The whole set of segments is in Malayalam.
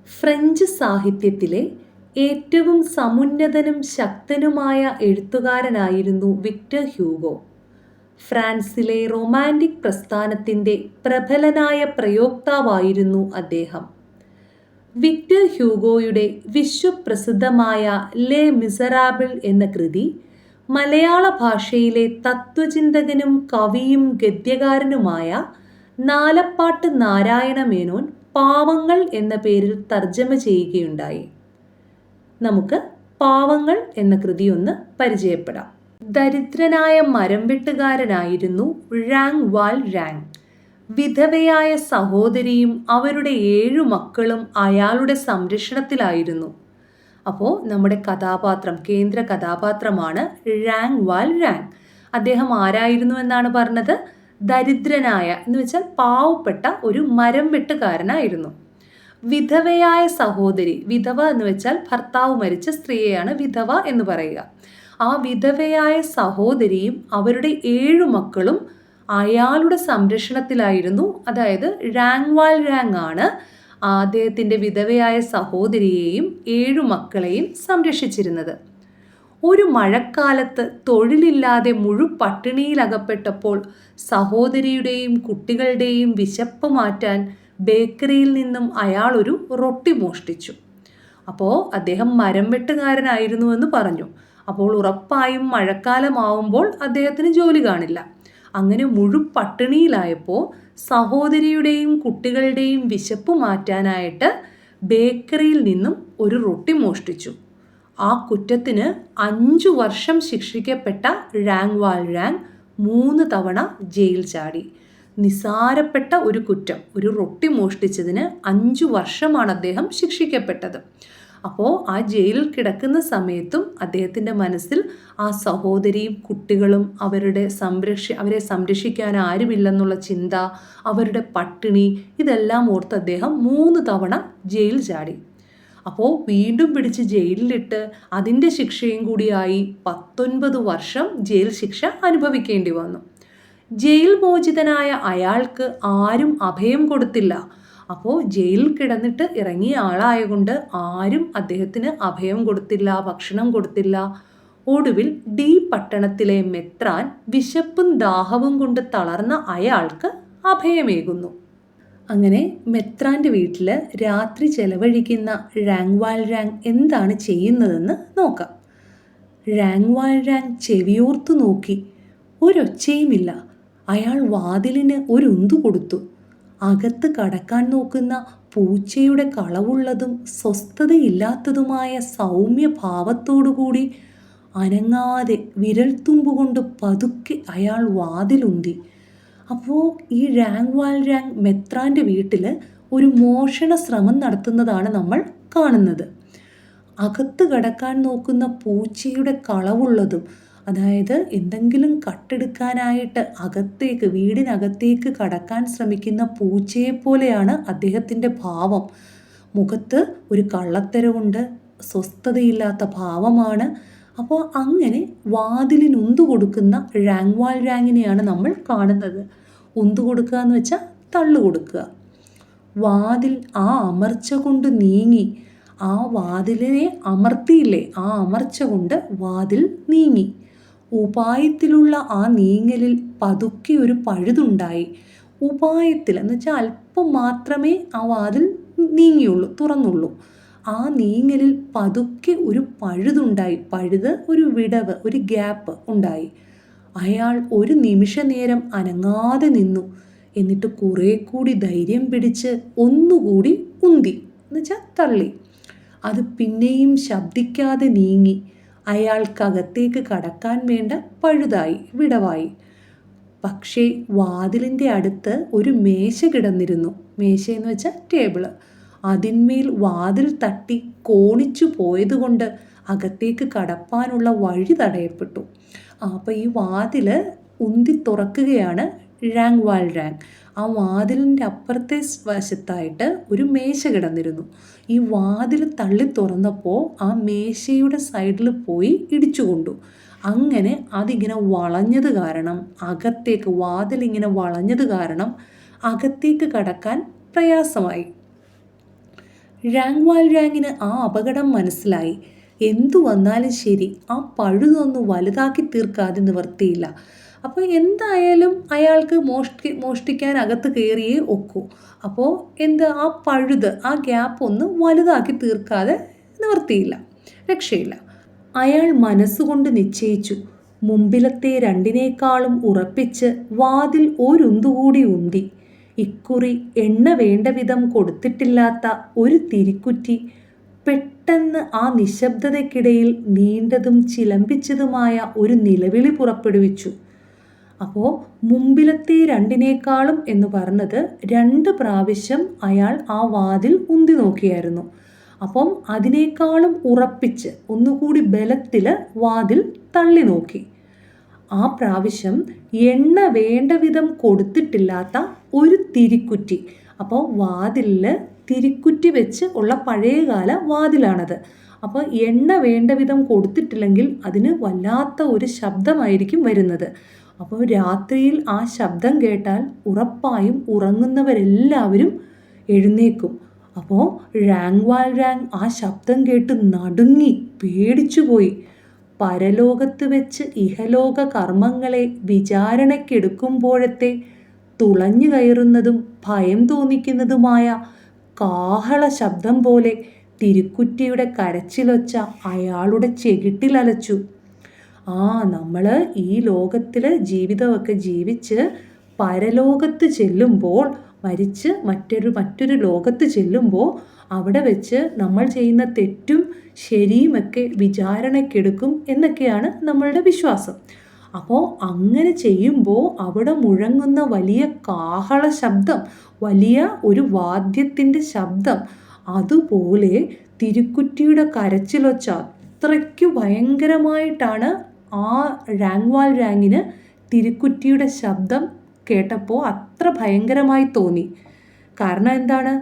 ഫ്രഞ്ച് സാഹിത്യത്തിലെ ഏറ്റവും സമുന്നതനും ശക്തനുമായ എഴുത്തുകാരനായിരുന്നു വിക്ടർ ഹ്യൂഗോ. ഫ്രാൻസിലെ റൊമാന്റിക് പ്രസ്ഥാനത്തിൻ്റെ പ്രബലനായ പ്രയോക്താവായിരുന്നു അദ്ദേഹം. വിക്ടർ ഹ്യൂഗോയുടെ വിശ്വപ്രസിദ്ധമായ ലെ മിസറാബിൾ എന്ന കൃതി മലയാള ഭാഷയിലെ തത്വചിന്തകനും കവിയും ഗദ്യകാരനുമായ നാലപ്പാട്ട് നാരായണ മേനോൻ പാവങ്ങൾ എന്ന പേരിൽ തർജ്ജമ ചെയ്യുകയുണ്ടായി. നമുക്ക് പാവങ്ങൾ എന്ന കൃതി ഒന്ന് പരിചയപ്പെടാം. ദരിദ്രനായ മരംവെട്ടുകാരനായിരുന്നു ഴാങ് വാൽ ഴാങ്. വിധവയായ സഹോദരിയും അവരുടെ 7 മക്കളും അയാളുടെ സംരക്ഷണത്തിലായിരുന്നു. അപ്പോൾ നമ്മുടെ കഥാപാത്രം, കേന്ദ്ര കഥാപാത്രമാണ് ഴാങ് വാൽ ഴാങ്. അദ്ദേഹം ആരായിരുന്നു എന്നാണ് പറഞ്ഞത്? ദരിദ്രനായ എന്ന് വെച്ചാൽ പാവപ്പെട്ട ഒരു മരം വെട്ടുകാരനായിരുന്നു. വിധവയായ സഹോദരി, വിധവ എന്ന് വെച്ചാൽ ഭർത്താവ് മരിച്ച സ്ത്രീയെയാണ് വിധവ എന്ന് പറയുക. ആ വിധവയായ സഹോദരിയും അവരുടെ 7 മക്കളും അയാളുടെ സംരക്ഷണത്തിലായിരുന്നു. അതായത് ഴാങ് വാൽ ഴാങ് ആണ് അദ്ദേഹത്തിൻ്റെ വിധവയായ സഹോദരിയെയും 7 മക്കളെയും സംരക്ഷിച്ചിരുന്നത്. ഒരു മഴക്കാലത്ത് തൊഴിലില്ലാതെ മുഴുപട്ടിണിയിലകപ്പെട്ടപ്പോൾ സഹോദരിയുടെയും കുട്ടികളുടെയും വിശപ്പ് മാറ്റാൻ ബേക്കറിയിൽ നിന്നും അയാൾ ഒരു റൊട്ടി മോഷ്ടിച്ചു. അപ്പോൾ അദ്ദേഹം മരം വെട്ടുകാരനായിരുന്നുവെന്ന് പറഞ്ഞു. അപ്പോൾ ഉറപ്പായും മഴക്കാലമാവുമ്പോൾ അദ്ദേഹത്തിന് ജോലി കാണില്ല. അങ്ങനെ മുഴുപട്ടിണിയിലായപ്പോൾ സഹോദരിയുടെയും കുട്ടികളുടെയും വിശപ്പ് മാറ്റാനായിട്ട് ബേക്കറിയിൽ നിന്നും ഒരു റൊട്ടി മോഷ്ടിച്ചു. ആ കുറ്റത്തിന് 5 വർഷം ശിക്ഷിക്കപ്പെട്ട ഴാങ് വാൽ ഴാങ് 3 തവണ ജയിൽ ചാടി. നിസാരപ്പെട്ട ഒരു കുറ്റം, ഒരു റൊട്ടി മോഷ്ടിച്ചതിന് 5 വർഷമാണ് അദ്ദേഹം ശിക്ഷിക്കപ്പെട്ടത്. അപ്പോൾ ആ ജയിലിൽ കിടക്കുന്ന സമയത്തും അദ്ദേഹത്തിൻ്റെ മനസ്സിൽ ആ സഹോദരിയും കുട്ടികളും അവരെ സംരക്ഷിക്കാൻ ആരുമില്ലെന്നുള്ള ചിന്ത, അവരുടെ പട്ടിണി, ഇതെല്ലാം ഓർത്ത് അദ്ദേഹം 3 തവണ ജയിൽ ചാടി. അപ്പോൾ വീണ്ടും പിടിച്ച് ജയിലിലിട്ട് അതിൻ്റെ ശിക്ഷയും കൂടിയായി 19 വർഷം ജയിൽ ശിക്ഷ അനുഭവിക്കേണ്ടി വന്നു. ജയിൽ മോചിതനായ അയാൾക്ക് ആരും അഭയം കൊടുത്തില്ല. അപ്പോൾ ജയിലിൽ കിടന്നിട്ട് ഇറങ്ങിയ ആളായതുകൊണ്ട് ആരും അദ്ദേഹത്തിന് അഭയം കൊടുത്തില്ല, ഭക്ഷണം കൊടുത്തില്ല. ഒടുവിൽ ഡി പട്ടണത്തിലെ മെത്രാൻ വിശപ്പും ദാഹവും കൊണ്ട് തളർന്ന അയാൾക്ക് അഭയമേകുന്നു. അങ്ങനെ മെത്രാൻ്റെ വീട്ടിൽ രാത്രി ചെലവഴിക്കുന്ന ഴാങ് വാൽ ഴാങ് എന്താണ് ചെയ്യുന്നതെന്ന് നോക്കാം. ഴാങ് വാൽ ഴാങ് ചെവിയോർത്തു നോക്കി. ഒരൊച്ചയുമില്ല. അയാൾ വാതിലിന് ഒരു ഉന്തു കൊടുത്തു. അകത്ത് കടക്കാൻ നോക്കുന്ന പൂച്ചയുടെ കളവുള്ളതും സ്വസ്ഥതയില്ലാത്തതുമായ സൗമ്യ ഭാവത്തോടുകൂടി അനങ്ങാതെ വിരൽത്തുമ്പുകൊണ്ട് പതുക്കെ അയാൾ വാതിലുന്തി. അപ്പോൾ ഈ ഴാങ് വാൽ ഴാങ് മെത്രാൻ്റെ വീട്ടിൽ ഒരു മോഷണ ശ്രമം നടത്തുന്നതാണ് നമ്മൾ കാണുന്നത്. അകത്ത് കടക്കാൻ നോക്കുന്ന പൂച്ചയുടെ കളവുള്ളതും, അതായത് എന്തെങ്കിലും കട്ടെടുക്കാനായിട്ട് വീടിനകത്തേക്ക് കടക്കാൻ ശ്രമിക്കുന്ന പൂച്ചയെപ്പോലെയാണ് അദ്ദേഹത്തിൻ്റെ ഭാവം. മുഖത്ത് ഒരു കള്ളത്തരവുണ്ട്, സ്വസ്ഥതയില്ലാത്ത ഭാവമാണ്. അപ്പോൾ അങ്ങനെ വാതിലിന് ഉന്തു കൊടുക്കുന്ന ഴാങ് വാൽ ഴാങ്ങിനെയാണ് നമ്മൾ കാണുന്നത്. ഉന്തു കൊടുക്കുക എന്ന് വെച്ചാൽ തള്ളു കൊടുക്കുക. വാതിൽ ആ അമർച്ച കൊണ്ട് നീങ്ങി. ആ വാതിലിനെ അമർത്തിയില്ലേ, ആ അമർച്ച കൊണ്ട് വാതിൽ നീങ്ങി. ഉപായത്തിലുള്ള ആ നീങ്ങലിൽ പതുക്കെ ഒരു പഴുതുണ്ടായി. ഉപായത്തിൽ എന്ന് വെച്ചാൽ അല്പം മാത്രമേ ആ വാതിൽ തുറന്നുള്ളൂ. ആ നീങ്ങലിൽ പതുക്കെ ഒരു പഴുതുണ്ടായി. ഒരു വിടവ്, ഒരു ഗ്യാപ്പ് ഉണ്ടായി. അയാൾ ഒരു നിമിഷ നേരം അനങ്ങാതെ നിന്നു. എന്നിട്ട് കുറേ കൂടി ധൈര്യം പിടിച്ച് ഒന്നുകൂടി ഉന്തി എന്ന് വെച്ചാൽ തള്ളി. അത് പിന്നെയും ശബ്ദിക്കാതെ നീങ്ങി. അയാൾക്കകത്തേക്ക് കടക്കാൻ വേണ്ട വിടവായി. പക്ഷേ വാതിലിൻ്റെ അടുത്ത് ഒരു മേശ കിടന്നിരുന്നു. മേശയെന്ന് വെച്ചാൽ ടേബിള്. അതിന്മേൽ വാതിൽ തട്ടി കോണിച്ചു പോയതുകൊണ്ട് അകത്തേക്ക് കടപ്പാനുള്ള വഴി തടയപ്പെട്ടു. അപ്പോൾ ഈ വാതിൽ ഉന്തി തുറക്കുകയാണ് ഴാങ് വാൽ ഴാങ്. ആ വാതിലിൻ്റെ അപ്പുറത്തെ വശത്തായിട്ട് ഒരു മേശ കിടന്നിരുന്നു. ഈ വാതിൽ തള്ളി തുറന്നപ്പോൾ ആ മേശയുടെ സൈഡിൽ പോയി ഇടിച്ചുകൊണ്ടു. അങ്ങനെ അതിങ്ങനെ വളഞ്ഞത് കാരണം വാതിലിങ്ങനെ വളഞ്ഞത് കാരണം അകത്തേക്ക് കടക്കാൻ പ്രയാസമായി. ഴാങ്വാൽ ഴാങ്ങിന് ആ അപകടം മനസ്സിലായി. എന്തു വന്നാലും ശരി, ആ പഴുതൊന്ന് വലുതാക്കി തീർക്കാതെ നിവർത്തിയില്ല. അപ്പോൾ എന്തായാലും അയാൾക്ക് മോഷ്ടിക്കാൻ അകത്ത് കയറിയേ ഒക്കൂ. അപ്പോൾ ആ പഴുത്, ആ ഗ്യാപ്പ് ഒന്ന് വലുതാക്കി തീർക്കാതെ നിവർത്തിയില്ല, രക്ഷയില്ല. അയാൾ മനസ്സുകൊണ്ട് നിശ്ചയിച്ചു. മുമ്പിലത്തെ രണ്ടിനേക്കാളും ഉറപ്പിച്ച് വാതിൽ ഒരുന്തുകൂടി ഉന്തി. ഇക്കുറി എണ്ണ വേണ്ട വിധം കൊടുത്തിട്ടില്ലാത്ത ഒരു തിരിക്കുറ്റി പെട്ടെന്ന് ആ നിശബ്ദതയ്ക്കിടയിൽ നീണ്ടതും ചിലമ്പിച്ചതുമായ ഒരു നിലവിളി പുറപ്പെടുവിച്ചു. അപ്പോൾ മുമ്പിലത്തെ രണ്ടിനേക്കാളും എന്ന് പറഞ്ഞത് 2 പ്രാവശ്യം അയാൾ ആ വാതിൽ ഉന്തി നോക്കിയായിരുന്നു. അപ്പം അതിനേക്കാളും ഉറപ്പിച്ച് ഒന്നുകൂടി ബലത്തിൽ വാതിൽ തള്ളി നോക്കി. ആ പ്രാവശ്യം എണ്ണ വേണ്ട വിധം കൊടുത്തിട്ടില്ലാത്ത ഒരു തിരിക്കുറ്റി. അപ്പോൾ വാതിലിൽ തിരിക്കുറ്റി വെച്ച് ഉള്ള പഴയകാല വാതിലാണത്. അപ്പോൾ എണ്ണ വേണ്ട വിധം കൊടുത്തിട്ടില്ലെങ്കിൽ അതിന് വല്ലാത്ത ഒരു ശബ്ദമായിരിക്കും വരുന്നത്. അപ്പോൾ രാത്രിയിൽ ആ ശബ്ദം കേട്ടാൽ ഉറപ്പായും ഉറങ്ങുന്നവരെല്ലാവരും എഴുന്നേക്കും. അപ്പോൾ ഴാങ്വാൽ ഴാങ് ആ ശബ്ദം കേട്ട് നടുങ്ങി പേടിച്ചുപോയി. പരലോകത്ത് വെച്ച് ഇഹലോക കർമ്മങ്ങളെ വിചാരണയ്ക്കെടുക്കുമ്പോഴത്തെ തുളഞ്ഞു കയറുന്നതും ഭയം തോന്നിക്കുന്നതുമായ കാഹള ശബ്ദം പോലെ തിരുക്കുറ്റിയുടെ കരച്ചിലൊച്ച അയാളുടെ ചെകിട്ടിലലച്ചു. നമ്മൾ ഈ ലോകത്തിൽ ജീവിതമൊക്കെ ജീവിച്ച് പരലോകത്ത് ചെല്ലുമ്പോൾ, മരിച്ച് മറ്റൊരു ലോകത്ത് ചെല്ലുമ്പോൾ അവിടെ വെച്ച് നമ്മൾ ചെയ്യുന്ന തെറ്റും ശരിയുമൊക്കെ വിചാരണയ്ക്കെടുക്കും എന്നൊക്കെയാണ് നമ്മളുടെ വിശ്വാസം. അപ്പോൾ അങ്ങനെ ചെയ്യുമ്പോൾ അവിടെ മുഴങ്ങുന്ന വലിയ കാഹള ശബ്ദം, വലിയ ഒരു വാദ്യത്തിൻ്റെ ശബ്ദം, അതുപോലെ തിരുക്കുറ്റിയുടെ കരച്ചിലൊച്ച അത്രയ്ക്ക് ഭയങ്കരമായിട്ടാണ് ആ ഴാങ്വാൽ ഴാങ്ങിന് തിരുക്കുറ്റിയുടെ ശബ്ദം കേട്ടപ്പോൾ അത്ര ഭയങ്കരമായി തോന്നി. കാരണം എന്താണ്?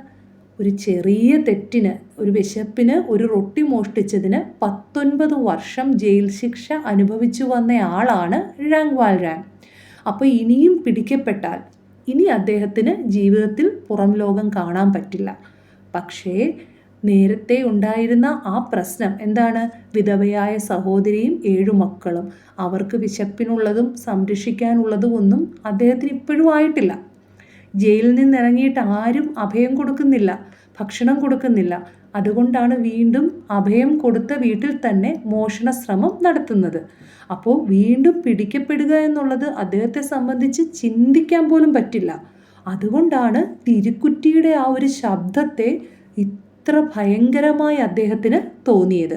ഒരു ചെറിയ തെറ്റിന്, ഒരു വിശപ്പിന് ഒരു റൊട്ടി മോഷ്ടിച്ചതിന് 19 വർഷം ജയിൽ ശിക്ഷ അനുഭവിച്ചു വന്ന ആളാണ് ഴാങ്വാൽ ഴാങ്. അപ്പോൾ ഇനിയും പിടിക്കപ്പെട്ടാൽ ഇനി അദ്ദേഹത്തിന് ജീവിതത്തിൽ പുറം ലോകം കാണാൻ പറ്റില്ല. പക്ഷേ നേരത്തെ ഉണ്ടായിരുന്ന ആ പ്രശ്നം എന്താണ്? വിധവയായ സഹോദരിയും 7 മക്കളും. അവർക്ക് വിശപ്പിനുള്ളതും സംരക്ഷിക്കാനുള്ളതും ഒന്നും അദ്ദേഹത്തിന് ഇപ്പോഴും ആയിട്ടില്ല. ജയിലിൽ നിന്നിറങ്ങിയിട്ട് ആരും അഭയം കൊടുക്കുന്നില്ല, ഭക്ഷണം കൊടുക്കുന്നില്ല. അതുകൊണ്ടാണ് വീണ്ടും അഭയം കൊടുത്ത വീട്ടിൽ തന്നെ മോഷണ ശ്രമം നടത്തുന്നത്. അപ്പോൾ വീണ്ടും പിടിക്കപ്പെടുക എന്നുള്ളത് അദ്ദേഹത്തെ സംബന്ധിച്ച് ചിന്തിക്കാൻ പോലും പറ്റില്ല. അതുകൊണ്ടാണ് തിരുക്കുറ്റിയുടെ ആ ഒരു ശബ്ദത്തെ ഇത്ര ഭയങ്കരമായി അദ്ദേഹത്തിന് തോന്നിയത്.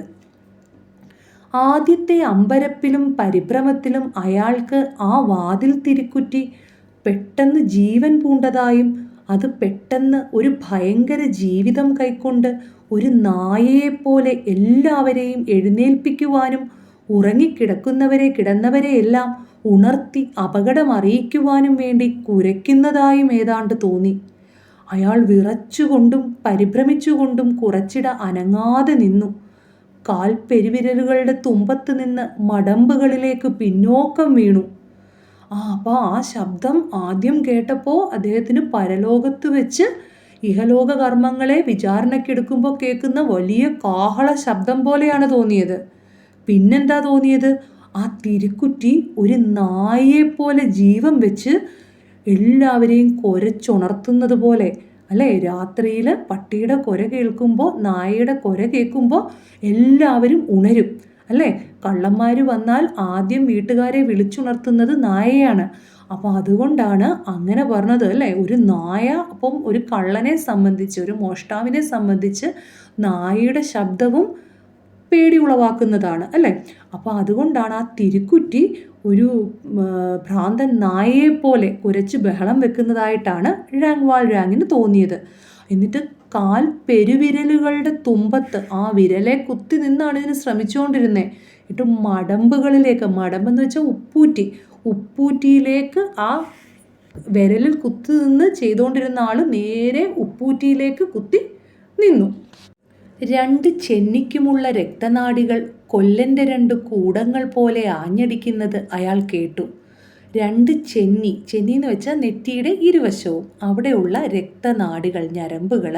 ആദ്യത്തെ അമ്പരപ്പിലും പരിഭ്രമത്തിലും അയാൾക്ക് ആ വാതിൽ തിരുക്കുറ്റി പെട്ടെന്ന് ജീവൻ പൂണ്ടതായും അത് പെട്ടെന്ന് ഒരു ഭയങ്കര ജീവിതം കൈക്കൊണ്ട് ഒരു നായയെപ്പോലെ എല്ലാവരെയും എഴുന്നേൽപ്പിക്കുവാനും കിടന്നവരെയെല്ലാം ഉണർത്തി അപകടം അറിയിക്കുവാനും വേണ്ടി കുരയ്ക്കുന്നതായും ഏതാണ്ട് തോന്നി. അയാൾ വിറച്ചുകൊണ്ടും പരിഭ്രമിച്ചുകൊണ്ടും കുറച്ചിട അനങ്ങാതെ നിന്നു. കാൽ പെരുവിരലുകളുടെ തുമ്പത്ത് നിന്ന് മടമ്പുകളിലേക്ക് പിന്നോക്കം വീണു. അപ്പോൾ ആ ശബ്ദം ആദ്യം കേട്ടപ്പോൾ അദ്ദേഹത്തിന് പരലോകത്ത് വെച്ച് ഇഹലോക കർമ്മങ്ങളെ വിചാരണയ്ക്കെടുക്കുമ്പോൾ കേൾക്കുന്ന വലിയ കാഹള ശബ്ദം പോലെയാണ് തോന്നിയത്. പിന്നെന്താ തോന്നിയത്? ആ തിരുക്കുറ്റി ഒരു നായയെപ്പോലെ ജീവൻ വെച്ച് എല്ലാവരെയും കുരച്ചുണർത്തുന്നത് പോലെ, അല്ലേ? രാത്രിയിൽ പട്ടിയുടെ കുര കേൾക്കുമ്പോൾ, നായയുടെ കുര കേൾക്കുമ്പോൾ എല്ലാവരും ഉണരും, അല്ലേ? കള്ളന്മാർ വന്നാൽ ആദ്യം വീട്ടുകാരെ വിളിച്ചുണർത്തുന്നത് നായയാണ്. അപ്പോൾ അതുകൊണ്ടാണ് അങ്ങനെ പറഞ്ഞത്, അല്ലേ? ഒരു നായ, അപ്പം ഒരു കള്ളനെ സംബന്ധിച്ച്, ഒരു മോഷ്ടാവിനെ സംബന്ധിച്ച് നായയുടെ ശബ്ദവും പേടി ഉളവാക്കുന്നതാണ്, അല്ലേ? അപ്പോൾ അതുകൊണ്ടാണ് ആ തിരുക്കുറ്റി ഒരു ഭ്രാന്തൻ നായയെപ്പോലെ കുരച്ച് ബഹളം വെക്കുന്നതായിട്ടാണ് ഴാങ്വാൽ ഴാങ്ങിന് തോന്നിയത്. എന്നിട്ട് കാൽ പെരുവിരലുകളുടെ തുമ്പത്ത് ആ വിരലെ കുത്തി നിന്നാണ് ഇതിന് ശ്രമിച്ചുകൊണ്ടിരുന്നത്. എന്നിട്ട് മടമ്പെന്ന് വെച്ചാൽ ഉപ്പൂറ്റിയിലേക്ക് ആ വിരലിൽ കുത്തി നിന്ന് ചെയ്തുകൊണ്ടിരുന്ന ആൾ നേരെ ഉപ്പൂറ്റിയിലേക്ക് കുത്തി നിന്നു. 2 ചെന്നിക്കുമുള്ള രക്തനാഡികൾ കൊല്ലൻ്റെ 2 കൂടങ്ങൾ പോലെ ആഞ്ഞടിക്കുന്നത് അയാൾ കേട്ടു. 2 ചെന്നി എന്ന് വെച്ചാൽ നെറ്റിയുടെ ഇരുവശവും അവിടെയുള്ള രക്തനാഡികൾ, ഞരമ്പുകൾ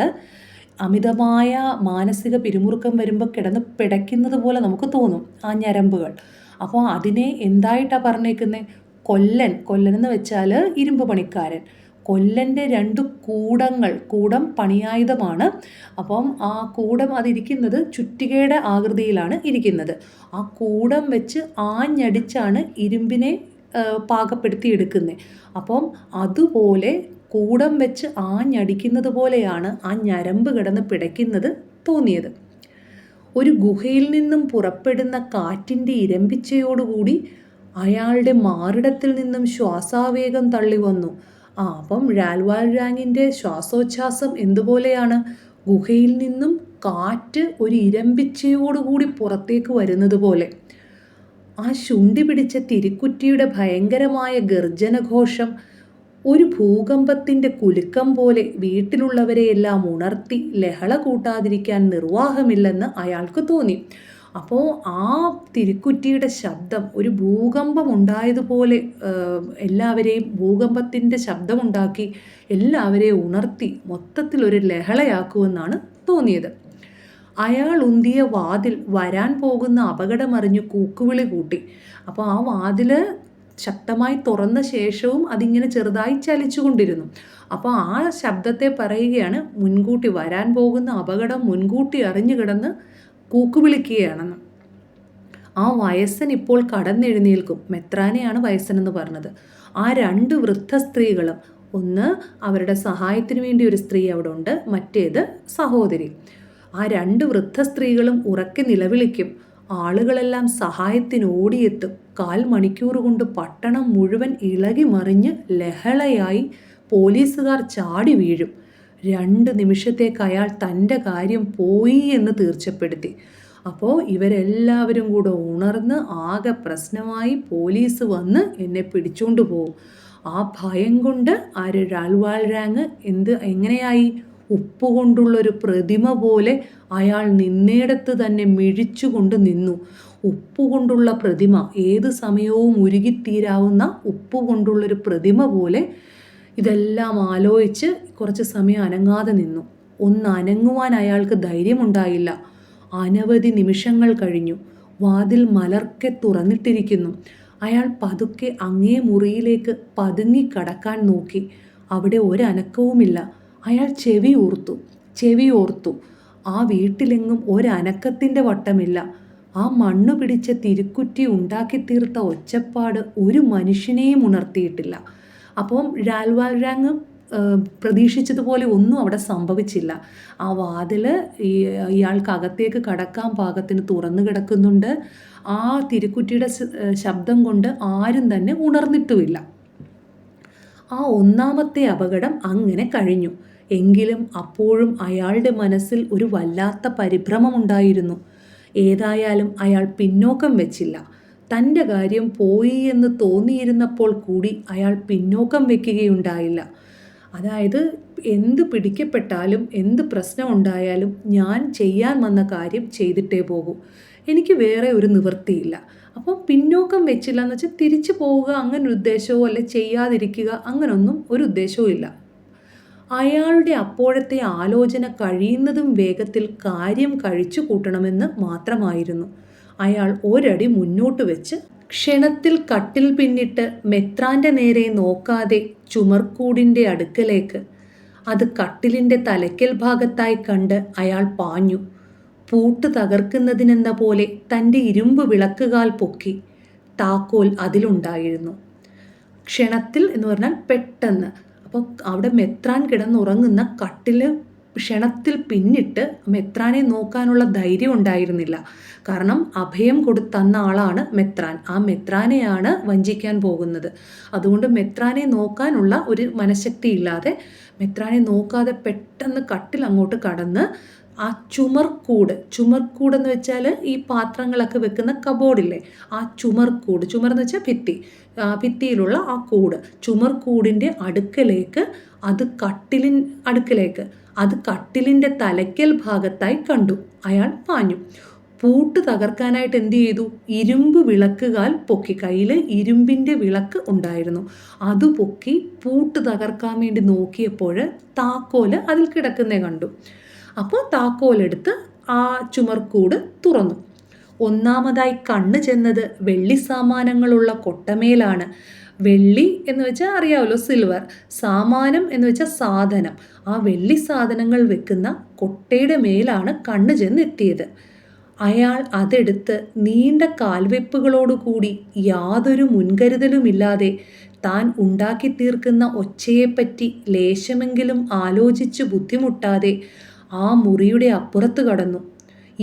അമിതമായ മാനസിക പിരിമുറുക്കം വരുമ്പോൾ കിടന്ന് പിടയ്ക്കുന്നത് പോലെ നമുക്ക് തോന്നും ആ ഞരമ്പുകൾ. അപ്പോൾ അതിനെ എന്തായിട്ടാണ് പറഞ്ഞേക്കുന്നത്? കൊല്ലൻ എന്ന് വെച്ചാൽ ഇരുമ്പ് പണിക്കാരൻ. കൊല്ലൻ്റെ 2 കൂടം പണിയായുധമാണ്. അപ്പം ആ കൂടം അതിരിക്കുന്നത് ചുറ്റികയുടെ ആകൃതിയിലാണ് ഇരിക്കുന്നത്. ആ കൂടം വെച്ച് ആഞ്ഞടിച്ചാണ് ഇരുമ്പിനെ പാകപ്പെടുത്തിയെടുക്കുന്നത്. അപ്പം അതുപോലെ കൂടം വെച്ച് ആഞ്ഞടിക്കുന്നത് പോലെയാണ് ആ ഞരമ്പ് കിടന്ന് പിടയ്ക്കുന്നത് തോന്നിയത്. ഒരു ഗുഹയിൽ നിന്നും പുറപ്പെടുന്ന കാറ്റിൻ്റെ ഇരമ്പിച്ചയോടുകൂടി അയാളുടെ മാറിടത്തിൽ നിന്നും ശ്വാസാവേഗം തള്ളി വന്നു. അപ്പം രാൽവാൽരാങ്ങിൻ്റെ ശ്വാസോച്ഛ്വാസം എന്തുപോലെയാണ്? ഗുഹയിൽ നിന്നും കാറ്റ് ഒരു ഇരമ്പിച്ചയോടുകൂടി പുറത്തേക്ക് വരുന്നത് പോലെ. ആ ശുണ്ഠി പിടിച്ച തിരിക്കുറ്റിയുടെ ഭയങ്കരമായ ഗർജനഘോഷം ഒരു ഭൂകമ്പത്തിൻ്റെ കുലുക്കം പോലെ വീട്ടിലുള്ളവരെയെല്ലാം ഉണർത്തി ലഹള കൂട്ടാതിരിക്കാൻ നിർവാഹമില്ലെന്ന് അയാൾക്ക് തോന്നി. അപ്പോൾ ആ തിരിക്കുറ്റിയുടെ ശബ്ദം ഒരു ഭൂകമ്പം ഉണ്ടായതുപോലെ എല്ലാവരെയും ഭൂകമ്പത്തിൻ്റെ ശബ്ദമുണ്ടാക്കി എല്ലാവരെയും ഉണർത്തി മൊത്തത്തിലൊരു ലഹളയാക്കുമെന്നാണ് തോന്നിയത്. അയാൾ ഉന്തിയ വാതിൽ വരാൻ പോകുന്ന അപകടമറിഞ്ഞു കൂക്കുവിളി കൂട്ടി. അപ്പോൾ ആ വാതിൽ ശക്തമായി തുറന്ന ശേഷവും അതിങ്ങനെ ചെറുതായി ചലിച്ചുകൊണ്ടിരുന്നു. അപ്പോൾ ആ ശബ്ദത്തെ പറയുകയാണ് മുൻകൂട്ടി വരാൻ പോകുന്ന അപകടം മുൻകൂട്ടി അറിഞ്ഞു കിടന്ന് കൂക്കുവിളിക്കുകയാണെന്ന്. ആ വയസ്സൻ ഇപ്പോൾ കടന്നെഴുന്നേൽക്കും. മെത്രാനെയാണ് വയസ്സനെന്ന് പറഞ്ഞത്. ആ 2 വൃദ്ധ സ്ത്രീകളും, ഒന്ന് അവരുടെ സഹായത്തിന് വേണ്ടി ഒരു സ്ത്രീ അവിടെ ഉണ്ട്, മറ്റേത് സഹോദരി. ആ 2 വൃദ്ധ സ്ത്രീകളും ഉറക്കെ നിലവിളിക്കും. ആളുകളെല്ലാം സഹായത്തിന് ഓടിയെത്തും. 1/4 മണിക്കൂർ കൊണ്ട് പട്ടണം മുഴുവൻ ഇളകി മറിഞ്ഞ് ലഹളയായി പോലീസുകാർ ചാടി വീഴും. 2 നിമിഷത്തേക്ക് അയാൾ തൻ്റെ കാര്യം പോയി എന്ന് തീർച്ചപ്പെടുത്തി. അപ്പോൾ ഇവരെല്ലാവരും കൂടെ ഉണർന്ന് ആകെ പ്രശ്നമായി പോലീസ് വന്ന് എന്നെ പിടിച്ചുകൊണ്ട് പോകും. ആ ഭയം കൊണ്ട് രാൽവാൽരാങ് എങ്ങനെയായി? ഉപ്പുകൊണ്ടുള്ളൊരു പ്രതിമ പോലെ അയാൾ നിന്നേടത്ത് തന്നെ മിഴിച്ചുകൊണ്ട് നിന്നു. ഉപ്പുകൊണ്ടുള്ള പ്രതിമ, ഏത് സമയവും ഉരുകിത്തീരാവുന്ന ഉപ്പുകൊണ്ടുള്ളൊരു പ്രതിമ പോലെ. ഇതെല്ലാം ആലോചിച്ച് കുറച്ച് സമയം അനങ്ങാതെ നിന്നു. ഒന്ന് അനങ്ങുവാൻ അയാൾക്ക് ധൈര്യമുണ്ടായില്ല. അനവധി നിമിഷങ്ങൾ കഴിഞ്ഞു. വാതിൽ മലർക്കെ തുറന്നിട്ടിരിക്കുന്നു. അയാൾ പതുക്കെ അങ്ങേ മുറിയിലേക്ക് പതുങ്ങിക്കടക്കാൻ നോക്കി. അവിടെ ഒരനക്കവുമില്ല. അയാൾ ചെവി ഓർത്തു. ആ വീട്ടിലെങ്ങും ഒരനക്കത്തിൻ്റെ വട്ടമില്ല. ആ മണ്ണു പിടിച്ച തിരുക്കുറ്റി ഉണ്ടാക്കിത്തീർത്ത ഒച്ചപ്പാട് ഒരു മനുഷ്യനെയും ഉണർത്തിയിട്ടില്ല. അപ്പം രാൽവാൽരാങ് പ്രതീക്ഷിച്ചതുപോലെ ഒന്നും അവിടെ സംഭവിച്ചില്ല. ആ വാതിൽ ഇയാൾക്കകത്തേക്ക് കടക്കാൻ പാകത്തിന് തുറന്നു കിടക്കുന്നുണ്ട്. ആ തിരുക്കുറ്റിയുടെ ശബ്ദം കൊണ്ട് ആരും തന്നെ ഉണർന്നിട്ടുമില്ല. ആ 1ാമത്തെ അപകടം അങ്ങനെ കഴിഞ്ഞു. എങ്കിലും അപ്പോഴും അയാളുടെ മനസ്സിൽ ഒരു വല്ലാത്ത പരിഭ്രമമുണ്ടായിരുന്നു. ഏതായാലും അയാൾ പിന്നോക്കം വെച്ചില്ല. തൻ്റെ കാര്യം പോയി എന്ന് തോന്നിയിരുന്നപ്പോൾ കൂടി അയാൾ പിന്നോക്കം വയ്ക്കുകയുണ്ടായില്ല. അതായത് എന്ത് പിടിക്കപ്പെട്ടാലും എന്ത് പ്രശ്നം ഉണ്ടായാലും ഞാൻ ചെയ്യാൻ വന്ന കാര്യം ചെയ്തിട്ടേ പോകൂ, എനിക്ക് വേറെ ഒരു നിവൃത്തിയില്ല. അപ്പോൾ പിന്നോക്കം വെച്ചില്ല എന്ന് വെച്ചാൽ തിരിച്ചു പോവുക അങ്ങനൊരു ഉദ്ദേശമോ അല്ലെ ചെയ്യാതിരിക്കുക അങ്ങനൊന്നും ഒരു ഉദ്ദേശവും ഇല്ല. അയാളുടെ അപ്പോഴത്തെ ആലോചന കഴിയുന്നതും വേഗത്തിൽ കാര്യം കഴിച്ചു കൂട്ടണമെന്ന് മാത്രമായിരുന്നു. അയാൾ ഒരടി മുന്നോട്ട് വെച്ച് ക്ഷണത്തിൽ കട്ടിൽ പിന്നിട്ട് മെത്രാൻ്റെ നേരെ നോക്കാതെ ചുമർക്കൂടിൻ്റെ അടുക്കലേക്ക്, അത് കട്ടിലിൻ്റെ തലയ്ക്കൽ ഭാഗത്തായി കണ്ട് അയാൾ പാഞ്ഞു. പൂട്ട് തകർക്കുന്നതിനെന്ന പോലെ തൻ്റെ ഇരുമ്പ് വിളക്കുകാൽ പൊക്കി. താക്കോൽ അതിലുണ്ടായിരുന്നു. ക്ഷണത്തിൽ എന്ന് പറഞ്ഞാൽ പെട്ടെന്ന്. അപ്പോൾ അവിടെ മെത്രാൻ കിടന്നുറങ്ങുന്ന കട്ടിൽ ക്ഷണത്തിൽ പിന്നിട്ട് മെത്രാനെ നോക്കാനുള്ള ധൈര്യം ഉണ്ടായിരുന്നില്ല. കാരണം അഭയം കൊടുത്തന്ന ആളാണ് മെത്രാൻ. ആ മെത്രാനെയാണ് വഞ്ചിക്കാൻ പോകുന്നത്. അതുകൊണ്ട് മെത്രാനെ നോക്കാനുള്ള ഒരു മനഃശക്തി ഇല്ലാതെ മെത്രാനെ നോക്കാതെ പെട്ടെന്ന് കട്ടിൽ അങ്ങോട്ട് കടന്ന് ആ ചുമർക്കൂട് എന്ന് വെച്ചാൽ ഈ പാത്രങ്ങളൊക്കെ വെക്കുന്ന കബോർഡില്ലേ, ആ ചുമർന്ന് വെച്ചാൽ ഭിത്തിയിലുള്ള ആ കൂട്, ചുമർക്കൂടിൻ്റെ അടുക്കലേക്ക്, അത് കട്ടിലിൻ്റെ തലയ്ക്കൽ ഭാഗത്തായി കണ്ടു. അയാൾ പാഞ്ഞു. പൂട്ട് തകർക്കാനായിട്ട് എന്ത് ചെയ്തു? ഇരുമ്പ് വിളക്കുകാൽ പൊക്കി. കയ്യിൽ ഇരുമ്പിൻ്റെ വിളക്ക് ഉണ്ടായിരുന്നു, അത് പൊക്കി പൂട്ട് തകർക്കാൻ വേണ്ടി നോക്കിയപ്പോൾ താക്കോല് അതിൽ കിടക്കുന്നേ കണ്ടു. അപ്പോൾ താക്കോലെടുത്ത് ആ ചുമർക്കൂട് തുറന്നു. ഒന്നാമതായി കണ്ണ് ചെന്നത് വെള്ളി സാമാനങ്ങളുള്ള കൊട്ടമേലാണ്. വെള്ളി എന്ന് വെച്ചാൽ അറിയാമല്ലോ, സിൽവർ. സാമാനം എന്ന് വെച്ചാൽ സാധനം. ആ വെള്ളി സാധനങ്ങൾ വെക്കുന്ന കൊട്ടയുടെ മേലാണ് കണ്ണ് ചെന്നെത്തിയത്. അയാൾ അതെടുത്ത് നീണ്ട കാൽവെപ്പുകളോടുകൂടി യാതൊരു മുൻകരുതലുമില്ലാതെ താൻ ഉണ്ടാക്കി തീർക്കുന്ന ഒച്ചയെപ്പറ്റി ലേശമെങ്കിലും ആലോചിച്ച് ബുദ്ധിമുട്ടാതെ ആ മുറിയുടെ അപ്പുറത്ത് കടന്നു.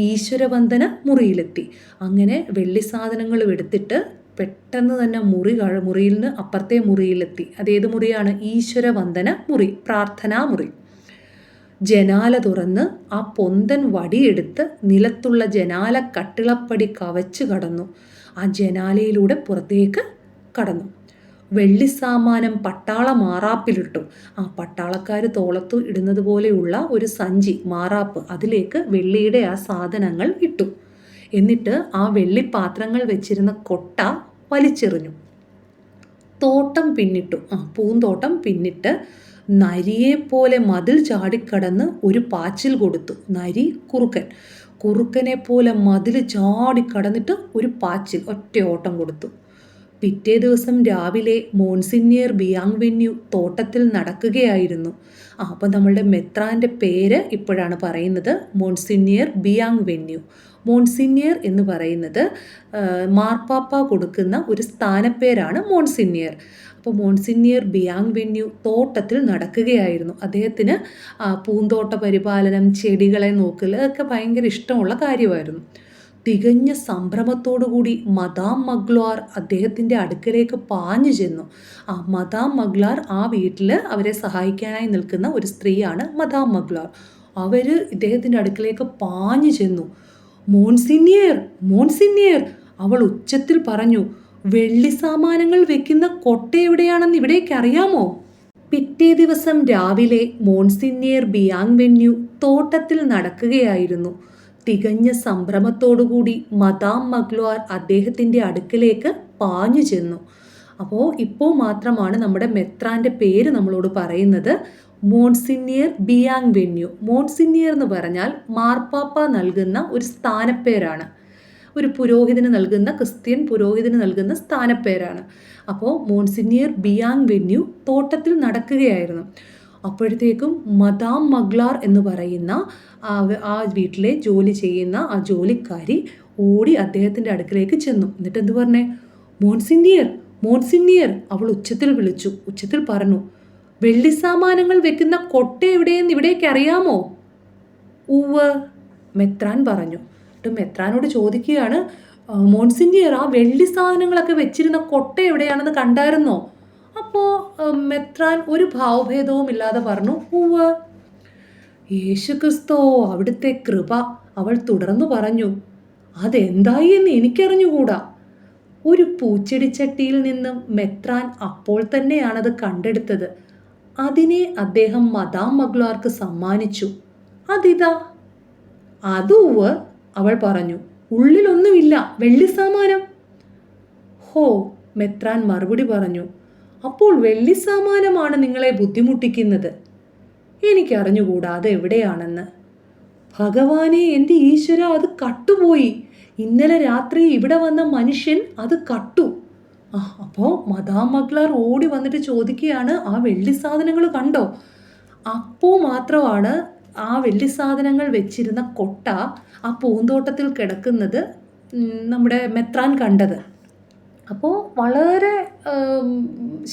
ഈശ്വരവന്ദന മുറിയിലെത്തി. അങ്ങനെ വെള്ളി സാധനങ്ങളും എടുത്തിട്ട് പെട്ടെന്ന് തന്നെ മുറിയിൽ നിന്ന് അപ്പുറത്തെ മുറിയിലെത്തി. അതേത് മുറിയാണ്? ഈശ്വരവന്ദന മുറി, പ്രാർത്ഥനാ മുറി. ജനാല തുറന്ന് ആ പൊന്തൻ വടിയെടുത്ത് നിലത്തുള്ള ജനാല കട്ടിളപ്പടി കവച്ച് കടന്നു. ആ ജനാലയിലൂടെ പുറത്തേക്ക് കടന്നു. വെള്ളിസാമാനം പട്ടാള മാറാപ്പിലിട്ടു. ആ പട്ടാളക്കാർ തോളത്തു ഇടുന്നത് പോലെയുള്ള ഒരു സഞ്ചി, മാറാപ്പ്, അതിലേക്ക് വെള്ളിയുടെ ആ സാധനങ്ങൾ ഇട്ടു. എന്നിട്ട് ആ വെള്ളിപ്പാത്രങ്ങൾ വെച്ചിരുന്ന കൊട്ട വലിച്ചെറിഞ്ഞു. തോട്ടം പിന്നിട്ടു. പൂന്തോട്ടം പിന്നിട്ട് നരിയെപ്പോലെ മതിൽ ചാടിക്കടന്ന് ഒരു പാച്ചിൽ കൊടുത്തു. നരി കുറുക്കനെ പോലെ മതിൽ ചാടിക്കടന്നിട്ട് ഒരു പാച്ചിൽ, ഒറ്റ ഓട്ടം കൊടുത്തു. പിറ്റേ ദിവസം രാവിലെ മോൺസിഞ്ഞിയർ ബിയാങ്വെന്യു തോട്ടത്തിൽ നടക്കുകയായിരുന്നു. അപ്പം നമ്മളുടെ മെത്രാൻ്റെ പേര് ഇപ്പോഴാണ് പറയുന്നത്, മോൺസിഞ്ഞിയർ ബിയാങ്വെന്യു. മോൺസിഞ്ഞിയർ എന്ന് പറയുന്നത് മാർപ്പാപ്പ കൊടുക്കുന്ന ഒരു സ്ഥാനപ്പേരാണ് മോൺസിഞ്ഞിയർ. അപ്പോൾ മോൺസിഞ്ഞിയർ ബിയാങ്വെന്യു തോട്ടത്തിൽ നടക്കുകയായിരുന്നു. അദ്ദേഹത്തിന് പൂന്തോട്ട പരിപാലനം, ചെടികളെ നോക്കൽ ഒക്കെ ഭയങ്കര ഇഷ്ടമുള്ള കാര്യമായിരുന്നു. തികഞ്ഞ സംഭ്രമത്തോടുകൂടി മദാം മഗ്ലോർ അദ്ദേഹത്തിൻ്റെ അടുക്കലേക്ക് പാഞ്ഞു ചെന്നു. മദാം മഗ്ലോർ ആ വീട്ടിൽ അവരെ സഹായിക്കാനായി നിൽക്കുന്ന ഒരു സ്ത്രീയാണ് മദാം മഗ്ലോർ. അവർ ഇദ്ദേഹത്തിൻ്റെ അടുക്കലേക്ക് പാഞ്ഞു ചെന്നു. മോൺസിഞ്ഞിയർ, മോൺസിഞ്ഞിയർ, അവൾ ഉച്ചത്തിൽ പറഞ്ഞു, വെള്ളി സാമാനങ്ങൾ വെക്കുന്ന കൊട്ട എവിടെയാണെന്ന് ഇവിടേക്ക് അറിയാമോ? പിറ്റേ ദിവസം രാവിലെ മോൺസിഞ്ഞിയർ ബിയാങ്വെന്യു തോട്ടത്തിൽ നടക്കുകയായിരുന്നു. തികഞ്ഞ സംഭ്രമത്തോടുകൂടി മദാം മഗ്ലോർ അദ്ദേഹത്തിൻ്റെ അടുക്കലേക്ക് പാഞ്ഞു ചെന്നു. അപ്പോൾ ഇപ്പോൾ മാത്രമാണ് നമ്മുടെ മെത്രാൻ്റെ പേര് നമ്മളോട് പറയുന്നത്, മോൺസിഞ്ഞിയർ ബിയാങ്വെന്യു. മോൺസിഞ്ഞിയർ എന്ന് പറഞ്ഞാൽ മാർപ്പാപ്പ നൽകുന്ന ഒരു സ്ഥാനപ്പേരാണ്, ഒരു പുരോഹിതന് നൽകുന്ന, ക്രിസ്ത്യൻ പുരോഹിതന് നൽകുന്ന സ്ഥാനപ്പേരാണ്. അപ്പോൾ മോൺസിഞ്ഞിയർ ബിയാങ്വെന്യു തോട്ടത്തിൽ നടക്കുകയായിരുന്നു. അപ്പോഴത്തേക്കും മദാം മഗ്ലോർ എന്ന് പറയുന്ന ആ വീട്ടിലെ ജോലി ചെയ്യുന്ന ആ ജോലിക്കാരി ഓടി അദ്ദേഹത്തിൻ്റെ അടുക്കലേക്ക് ചെന്നു. എന്നിട്ട് എന്ത് പറഞ്ഞേ? മോൺസിഞ്ഞിയർ, മോൺസിഞ്ഞിയർ, അവൾ ഉച്ചത്തിൽ വിളിച്ചു. ഉച്ചത്തിൽ പറഞ്ഞു, വെള്ളി സാമാനങ്ങൾ വെക്കുന്ന കൊട്ട എവിടെയെന്ന് ഇവിടേക്ക് അറിയാമോ? ഉവ്വ്, മെത്രാൻ പറഞ്ഞു. എന്നിട്ട് മെത്രാനോട് ചോദിക്കുകയാണ്, മോൺസിഞ്ഞിയർ, ആ വെള്ളി സാധനങ്ങളൊക്കെ വെച്ചിരുന്ന കൊട്ട എവിടെയാണെന്ന് കണ്ടായിരുന്നോ? അപ്പോൾ മെത്രാൻ ഒരു ഭാവഭേദവും ഇല്ലാതെ പറഞ്ഞു, ഉവ്വ്. യേശുക്രിസ്തോ, അവിടുത്തെ കൃപ. അവൾ തുടർന്നു പറഞ്ഞു, അതെന്തായി എന്ന് എനിക്കറിഞ്ഞുകൂടാ. ഒരു പൂച്ചെടിച്ചട്ടിയിൽ നിന്നും മെത്രാൻ അപ്പോൾ തന്നെയാണത് കണ്ടെടുത്തത്. അതിനെ അദ്ദേഹം മദാം മഗ്ലോർക്ക് സമ്മാനിച്ചു. അതിതാ. അതുവ്, അവൾ പറഞ്ഞു, ഉള്ളിലൊന്നുമില്ല, വെള്ളി സാമാനം. ഹോ, മെത്രാൻ മറുപടി പറഞ്ഞു, അപ്പോൾ വെള്ളി സാമാനമാണ് നിങ്ങളെ ബുദ്ധിമുട്ടിക്കുന്നത്. എനിക്കറിഞ്ഞുകൂടാ അത് എവിടെയാണെന്ന്. ഭഗവാനെ, എൻ്റെ ഈശ്വര, അത് കട്ടുപോയി. ഇന്നലെ രാത്രി ഇവിടെ വന്ന മനുഷ്യൻ അത് കട്ടു. അപ്പോൾ മദാം മഗ്ലോർ ഓടി വന്നിട്ട് ചോദിക്കുകയാണ്, ആ വെള്ളി സാധനങ്ങൾ കണ്ടോ? അപ്പോൾ മാത്രമാണ് ആ വെള്ളി സാധനങ്ങൾ വെച്ചിരുന്ന കൊട്ട ആ പൂന്തോട്ടത്തിൽ കിടക്കുന്നത് നമ്മുടെ മെത്രാൻ കണ്ടത്. അപ്പോൾ വളരെ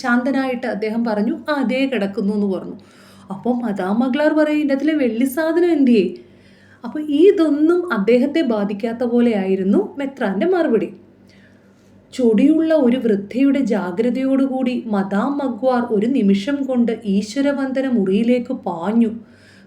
ശാന്തനായിട്ട് അദ്ദേഹം പറഞ്ഞു, അതേ കിടക്കുന്നു എന്ന് പറഞ്ഞു. അപ്പോൾ മദാം മഗ്ലോർ പറയും, ഇതിൻ്റെ അതിലെ വെള്ളി സാധനം എന്തിയേ? അപ്പോൾ ഇതൊന്നും അദ്ദേഹത്തെ ബാധിക്കാത്ത പോലെയായിരുന്നു മെത്രാൻ്റെ മറുപടി. ചൊടിയുള്ള ഒരു വൃദ്ധയുടെ ജാഗ്രതയോടുകൂടി മദാം മഗ്ലോർ ഒരു നിമിഷം കൊണ്ട് ഈശ്വരവന്ദന മുറിയിലേക്ക് പാഞ്ഞു.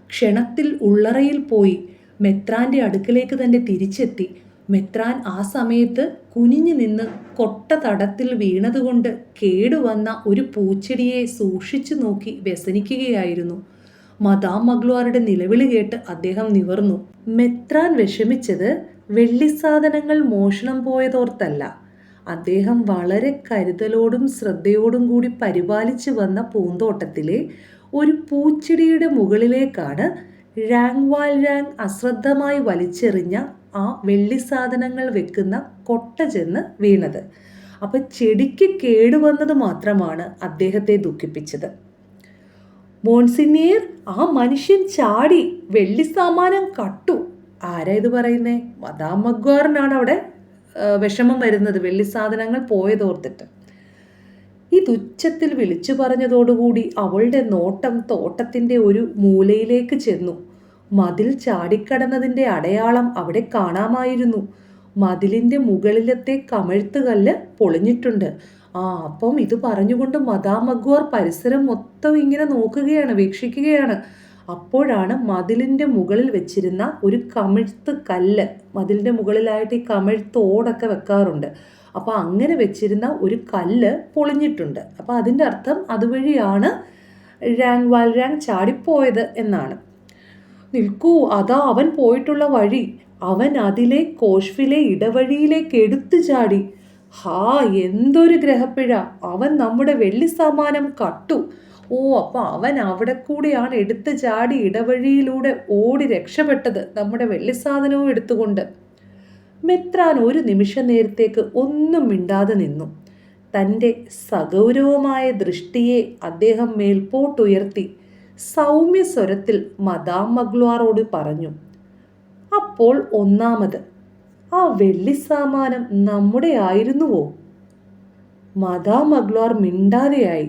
ക്ഷണത്തിൽ ഉള്ളറയിൽ പോയി മെത്രാൻ്റെ അടുക്കലേക്ക് തന്നെ തിരിച്ചെത്തി. മെത്രാൻ ആ സമയത്ത് കുനിഞ്ഞു നിന്ന് കൊട്ട തടത്തിൽ വീണതുകൊണ്ട് കേടുവന്ന ഒരു പൂച്ചെടിയെ സൂക്ഷിച്ചു നോക്കി വ്യസനിക്കുകയായിരുന്നു. മദാം മഗ്ലോറുടെ നിലവിളി കേട്ട് അദ്ദേഹം നിവർന്നു. മെത്രാൻ വിഷമിച്ചത് വെള്ളിസാധനങ്ങൾ മോഷണം പോയതോർത്തല്ല. അദ്ദേഹം വളരെ കരുതലോടും ശ്രദ്ധയോടും കൂടി പരിപാലിച്ചു വന്ന പൂന്തോട്ടത്തിലെ ഒരു പൂച്ചെടിയുടെ മുകളിലേക്കാണ് രാങ്വാൽ രാങ് അശ്രദ്ധമായി വലിച്ചെറിഞ്ഞ ആ വെള്ളി സാധനങ്ങൾ വെക്കുന്ന കൊട്ട ചെന്ന് വീണത്. അപ്പം ചെടിക്ക് കേടുവന്നത് മാത്രമാണ് അദ്ദേഹത്തെ ദുഃഖിപ്പിച്ചത്. മോൺസിനിയർ, ആ മനുഷ്യൻ ചാടി വെള്ളി സാമാനം കട്ടു. ആരാ ഇത് പറയുന്നേ? മദാം മഗ്വാറിനാണ് അവിടെ വിഷമം വരുന്നത്, വെള്ളി സാധനങ്ങൾ പോയതോർത്തിട്ട്. ഇതുച്ചത്തിൽ വിളിച്ചു പറഞ്ഞതോടുകൂടി അവളുടെ നോട്ടം തോട്ടത്തിൻ്റെ ഒരു മൂലയിലേക്ക് ചെന്നു. മതിൽ ചാടിക്കടന്നതിൻ്റെ അടയാളം അവിടെ കാണാമായിരുന്നു. മതിലിൻ്റെ മുകളിലത്തെ കമഴ്ത്തുകല്ല് പൊളിഞ്ഞിട്ടുണ്ട്. അപ്പം ഇത് പറഞ്ഞുകൊണ്ട് മദാം മഗ്വാർ പരിസരം മൊത്തം ഇങ്ങനെ നോക്കുകയാണ്, വീക്ഷിക്കുകയാണ്. അപ്പോഴാണ് മതിലിൻ്റെ മുകളിൽ വെച്ചിരുന്ന ഒരു കമിഴ്ത്ത് കല്ല്, മതിലിൻ്റെ മുകളിലായിട്ട് ഈ കമിഴ്ത്ത് ഓടൊക്കെ വെക്കാറുണ്ട്, അപ്പോൾ അങ്ങനെ വെച്ചിരുന്ന ഒരു കല്ല് പൊളിഞ്ഞിട്ടുണ്ട്. അപ്പോൾ അതിൻ്റെ അർത്ഥം അതുവഴിയാണ് രാങ്വാൽ രാങ് ചാടിപ്പോയത് എന്നാണ്. നിൽക്കൂ, അതാ അവൻ പോയിട്ടുള്ള വഴി. അവൻ അതിലെ കോഷ്വിലെ ഇടവഴിയിലേക്ക് എടുത്തു ചാടി. ഹാ, എന്തൊരു ഗ്രഹപ്പിഴ! അവൻ നമ്മുടെ വെള്ളി സാമാനം കട്ടു. അപ്പോൾ അവൻ അവിടെ കൂടിയാണ് എടുത്തു ചാടി ഇടവഴിയിലൂടെ ഓടി രക്ഷപ്പെട്ടത്, നമ്മുടെ വെള്ളി സാധനവും എടുത്തുകൊണ്ട്. മെത്രാൻ ഒരു നിമിഷ നേരത്തേക്ക് ഒന്നും മിണ്ടാതെ നിന്നു. തൻ്റെ സഗൗരവമായ ദൃഷ്ടിയെ അദ്ദേഹം മേൽപോട്ടുയർത്തി സൗമ്യ സ്വരത്തിൽ മദാം മഗ്വാറോട് പറഞ്ഞു, അപ്പോൾ ഒന്നാമത്, ആ വെള്ളി സാമാനം നമ്മുടെ ആയിരുന്നുവോ? മദാം മഗ്വാർ മിണ്ടാതെയായി.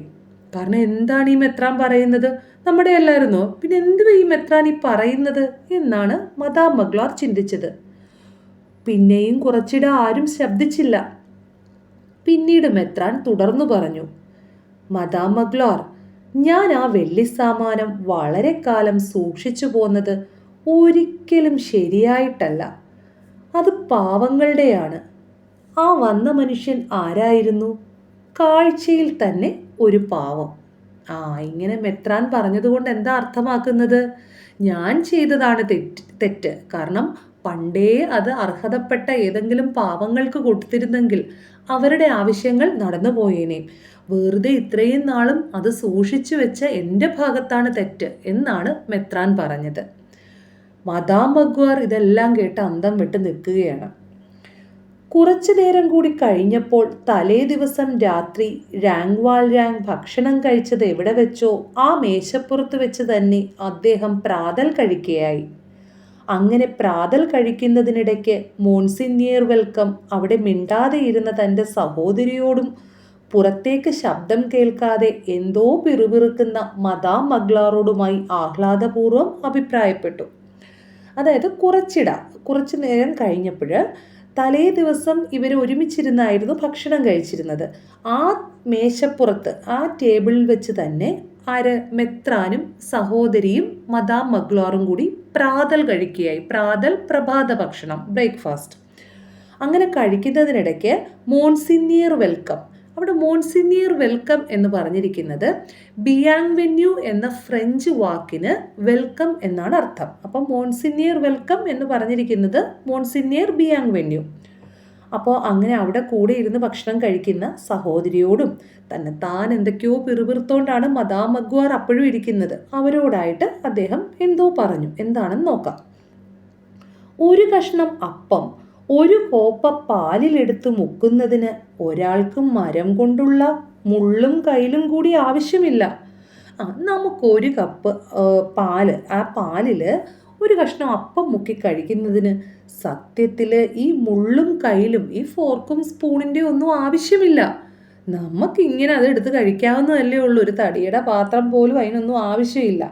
കാരണം എന്താണ് ഈ മെത്രാൻ പറയുന്നത്? നമ്മുടെ അല്ലായിരുന്നോ? പിന്നെ എന്തുവാ ഈ മെത്രാൻ ഈ പറയുന്നത് എന്നാണ് മദാം മഗ്വാർ ചിന്തിച്ചത്. പിന്നെയും കുറച്ചിട ആരും ശബ്ദിച്ചില്ല. പിന്നീട് മെത്രാൻ തുടർന്നു പറഞ്ഞു, മദാം മഗ്വാർ, ഞാൻ ആ വെള്ളി സാമാനം വളരെ കാലം സൂക്ഷിച്ചു പോന്നത് ഒരിക്കലും ശരിയായിട്ടല്ല. അത് പാവങ്ങളുടെയാണ്. ആ വന്ന മനുഷ്യൻ ആരായിരുന്നു? കാഴ്ചയിൽ തന്നെ ഒരു പാവം. ഇങ്ങനെ മെത്രാൻ പറഞ്ഞതുകൊണ്ട് എന്താ അർത്ഥമാക്കുന്നത്? ഞാൻ ചെയ്തതാണ് തെറ്റ്. കാരണം പണ്ടേ അത് അർഹതപ്പെട്ട ഏതെങ്കിലും പാവങ്ങൾക്ക് കൊടുത്തിരുന്നെങ്കിൽ അവരുടെ ആവശ്യങ്ങൾ നടന്നു പോയേനെ. വെറുതെ ഇത്രയും നാളും അത് സൂക്ഷിച്ചു വെച്ച എൻ്റെ ഭാഗത്താണ് തെറ്റ് എന്നാണ് മെത്രാൻ പറഞ്ഞത്. മദാം മഗ്വാർ ഇതെല്ലാം കേട്ട് അന്തം വിട്ട് നിൽക്കുകയാണ്. കുറച്ചു നേരം കൂടി കഴിഞ്ഞപ്പോൾ തലേ ദിവസം രാത്രി രാങ്വാൽ രാങ് ഭക്ഷണം കഴിച്ചത് എവിടെ വെച്ചോ ആ മേശപ്പുറത്ത് വെച്ച് തന്നെ അദ്ദേഹം പ്രാതൽ കഴിക്കുകയായി. അങ്ങനെ പ്രാതൽ കഴിക്കുന്നതിനിടയ്ക്ക് മോൺസിനിയർ വെൽക്കം അവിടെ മിണ്ടാതെ ഇരുന്ന തൻ്റെ സഹോദരിയോടും പുറത്തേക്ക് ശബ്ദം കേൾക്കാതെ എന്തോ പിറുപിറുക്കുന്ന മദാം മഗ്വാറോടുമായി ആഹ്ലാദപൂർവ്വം അഭിപ്രായപ്പെട്ടു. അതായത് കുറച്ചു നേരം കഴിഞ്ഞപ്പോൾ തലേ ദിവസം ഇവർ ഒരുമിച്ചിരുന്നായിരുന്നു ഭക്ഷണം കഴിച്ചിരുന്നത്. ആ മേശപ്പുറത്ത് ആ ടേബിളിൽ വെച്ച് തന്നെ മെത്രാനും സഹോദരിയും മദാം മഗ്വാറും കൂടി പ്രാതൽ കഴിക്കുകയായി. പ്രാതൽ പ്രഭാത ഭക്ഷണം, ബ്രേക്ക്ഫാസ്റ്റ്. അങ്ങനെ കഴിക്കുന്നതിനിടയ്ക്ക് മോൺസിനിയർ വെൽക്കം, അവിടെ മോൺസിനിയർ വെൽക്കം എന്ന് പറഞ്ഞിരിക്കുന്നത് ബിയാങ്വെന്യൂ എന്ന ഫ്രഞ്ച് വാക്കിന് വെൽക്കം എന്നാണ് അർത്ഥം. അപ്പം മോൺസിനിയർ വെൽക്കം എന്ന് പറഞ്ഞിരിക്കുന്നത് മോൺസിനിയർ ബിയാങ്വെന്യൂ. അപ്പോൾ അങ്ങനെ അവിടെ കൂടെ ഇരുന്ന് ഭക്ഷണം കഴിക്കുന്ന സഹോദരിയോടും താൻ എന്തൊക്കെയോ പിറുപിറുത്തോണ്ടാണ് മദാം മഗ്വാർ അപ്പോഴും ഇരിക്കുന്നത്, അവരോടായിട്ട് അദ്ദേഹം എന്തോ പറഞ്ഞു. എന്താണെന്ന് നോക്കാം. ഒരു കഷ്ണം അപ്പം ഒരു കോപ്പ പാലിലെടുത്ത് മുക്കുന്നതിന് ഒരാൾക്ക് മരം കൊണ്ടുള്ള മുള്ളും കയ്യിലും കൂടി ആവശ്യമില്ല. നമുക്കൊരു കപ്പ് പാല്, ആ പാലിൽ ഒരു കഷ്ണം അപ്പം മുക്കി കഴിക്കുന്നതിന് സത്യത്തിൽ ഈ മുള്ളും കയ്യിലും ഈ ഫോർക്കും സ്പൂണിൻ്റെ ഒന്നും ആവശ്യമില്ല. നമുക്കിങ്ങനെ അതെടുത്ത് കഴിക്കാവുന്നതല്ലേ ഉള്ളൂ. ഒരു തടിയുടെ പാത്രം പോലും അതിനൊന്നും ആവശ്യമില്ല.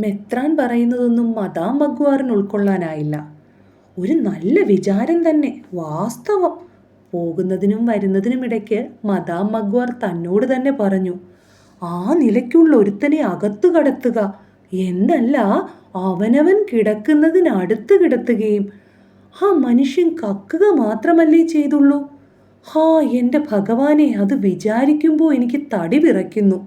മെത്രാൻ പറയുന്നതൊന്നും മദാം മഗ്വാറിന് ഉൾക്കൊള്ളാനായില്ല. ഒരു നല്ല വിചാരം തന്നെ, വാസ്തവം. പോകുന്നതിനും വരുന്നതിനും ഇടയ്ക്ക് മദാം മഗ്വാർ തന്നോട് തന്നെ പറഞ്ഞു, ആ നിലയ്ക്കുള്ള ഒരുത്തനെ അകത്തു കടത്തുക എന്നല്ല, അവനവൻ കിടക്കുന്നതിനടുത്ത് കിടത്തുകയും ആ മനുഷ്യൻ കക്കുക മാത്രമല്ലേ ചെയ്തുള്ളൂ. എൻ്റെ ഭഗവാനെ, അത് വിചാരിക്കുമ്പോൾ എനിക്ക് തടി വിറയ്ക്കുന്നു.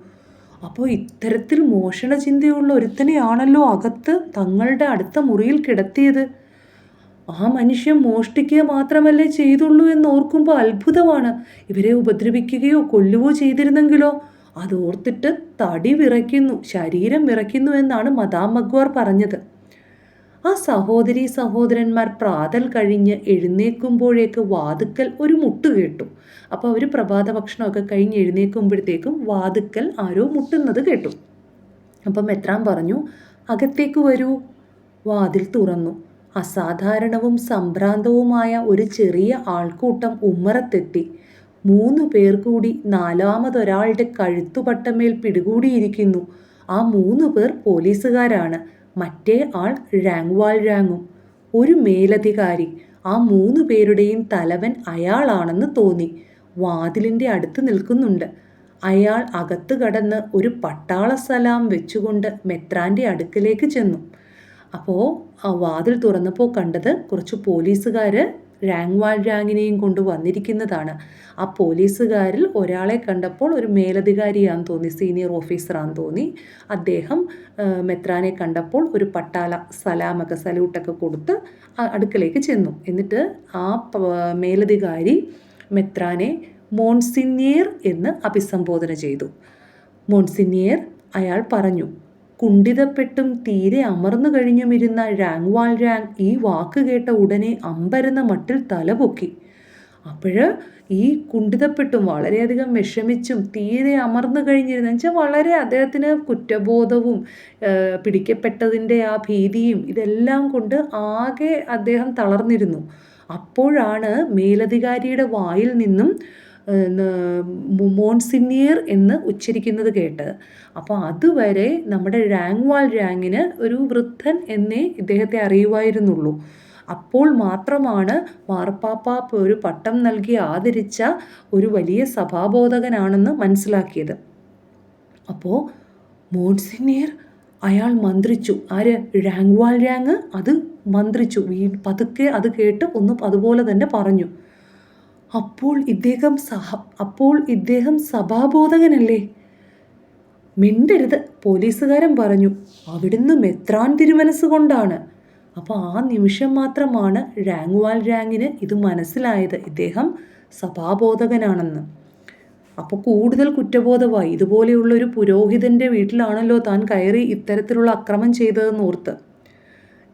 അപ്പോൾ ഇത്തരത്തിൽ മോഷണ ചിന്തയുള്ള ഒരുത്തനെയാണല്ലോ അകത്ത് തങ്ങളുടെ അടുത്ത മുറിയിൽ കിടത്തിയത്. ആ മനുഷ്യൻ മോഷ്ടിക്കുക മാത്രമല്ലേ ചെയ്തുള്ളൂ എന്നോർക്കുമ്പോൾ അത്ഭുതമാണ്. ഇവരെ ഉപദ്രവിക്കുകയോ കൊല്ലുകയോ ചെയ്തിരുന്നെങ്കിലോ? അതോർത്തിട്ട് തടി വിറയ്ക്കുന്നു, ശരീരം വിറയ്ക്കുന്നു എന്നാണ് മദാം മഗ്വാർ പറഞ്ഞത്. ആ സഹോദരീ സഹോദരന്മാർ പ്രാതൽ കഴിഞ്ഞ് എഴുന്നേൽക്കുമ്പോഴേക്ക് വാതുക്കൽ ഒരു മുട്ട് കേട്ടു. അപ്പോൾ അവർ പ്രഭാത ഭക്ഷണമൊക്കെ കഴിഞ്ഞ് എഴുന്നേൽക്കുമ്പോഴത്തേക്കും വാതുക്കൽ ആരോ മുട്ടുന്നത് കേട്ടു. അപ്പം മെത്രാൻ പറഞ്ഞു, അകത്തേക്ക് വരൂ. വാതിൽ തുറന്നു. അസാധാരണവും സംഭ്രാന്തവുമായ ഒരു ചെറിയ ആൾക്കൂട്ടം ഉമ്മറത്തെത്തി. 3 പേർ കൂടി 4മതൊരാളുടെ കഴുത്തുപട്ടമേൽ പിടികൂടിയിരിക്കുന്നു. ആ 3 പേർ പോലീസുകാരാണ്. മറ്റേ ആൾ രാങ്വാൾ രാങ്ങും, ഒരു മേലധികാരി. ആ 3 പേരുടെയും തലവൻ അയാളാണെന്ന് തോന്നി. വാതിലിൻ്റെ അടുത്ത് നിൽക്കുന്നുണ്ട്. അയാൾ അകത്ത് കടന്ന് ഒരു പട്ടാള സലാം വെച്ചുകൊണ്ട് മെത്രാൻ്റെ അടുക്കലേക്ക് ചെന്നു. അപ്പോൾ ആ വാതിൽ തുറന്നപ്പോൾ കണ്ടത് കുറച്ച് പോലീസുകാർ രാങ്വാൾ രാങ്ങിനെയും കൊണ്ട് വന്നിരിക്കുന്നതാണ്. ആ പോലീസുകാരിൽ ഒരാളെ കണ്ടപ്പോൾ ഒരു മേലധികാരിയാണെന്ന് തോന്നി, സീനിയർ ഓഫീസറാണെന്ന് തോന്നി. അദ്ദേഹം മെത്രാനെ കണ്ടപ്പോൾ ഒരു പട്ടാള സലാമൊക്കെ സല്യൂട്ടൊക്കെ കൊടുത്ത് അടുക്കലേക്ക് ചെന്നു. എന്നിട്ട് ആ മേലധികാരി മെത്രാനെ മോൺസിഞ്ഞേർ എന്ന് അഭിസംബോധന ചെയ്തു. മോൺസിഞ്ഞേർ, അയാൾ പറഞ്ഞു. കുണ്ഠിതപ്പെട്ടും തീരെ അമർന്നു കഴിഞ്ഞുമിരുന്ന രാങ്വാൾ രാങ് ഈ വാക്ക് കേട്ട ഉടനെ അമ്പരന്ന മട്ടിൽ തലപൊക്കി. ഈ കുണ്ഠിതപ്പെട്ടും വളരെയധികം വിഷമിച്ചും തീരെ അമർന്നു കഴിഞ്ഞിരുന്ന വെച്ചാൽ വളരെ അദ്ദേഹത്തിന് കുറ്റബോധവും പിടിക്കപ്പെട്ടതിൻ്റെ ആ ഭീതിയും ഇതെല്ലാം കൊണ്ട് ആകെ അദ്ദേഹം തളർന്നിരുന്നു. അപ്പോഴാണ് മേലധികാരിയുടെ വായിൽ നിന്നും മോൺസിഞ്ഞേർ എന്ന് ഉച്ചരിക്കുന്നത് കേട്ടത്. അപ്പോൾ അതുവരെ നമ്മുടെ രാങ്വാൾ രാങ്ങിന് ഒരു വൃദ്ധൻ എന്നേ ഇദ്ദേഹത്തെ അറിയുമായിരുന്നുള്ളൂ. അപ്പോൾ മാത്രമാണ് മാർപ്പാപ്പ ഒരു പട്ടം നൽകി ആദരിച്ച ഒരു വലിയ സഭാബോധകനാണെന്ന് മനസ്സിലാക്കിയത്. അപ്പോൾ മോൺസിഞ്ഞേർ, അയാൾ മന്ത്രിച്ചു. ആര്? രാങ്വാൾ രാങ് അത് മന്ത്രിച്ചു. പതുക്കെ അത് കേട്ട് ഒന്നും അതുപോലെ തന്നെ പറഞ്ഞു. അപ്പോൾ ഇദ്ദേഹം സഭാബോധകനല്ലേ? മിണ്ടരുത്, പോലീസുകാരൻ പറഞ്ഞു. അവിടുന്ന് മെത്രാൻ തിരുമനസ് കൊണ്ടാണ്. അപ്പോൾ ആ നിമിഷം മാത്രമാണ് രാങ്വാൾ രാങ്ങിന് ഇത് മനസ്സിലായത്, ഇദ്ദേഹം സഭാബോധകനാണെന്ന്. അപ്പോൾ കൂടുതൽ കുറ്റബോധമായി. ഇതുപോലെയുള്ളൊരു പുരോഹിതൻ്റെ വീട്ടിലാണല്ലോ താൻ കയറി ഇത്തരത്തിലുള്ള അക്രമം ചെയ്തതെന്ന് ഓർത്ത്.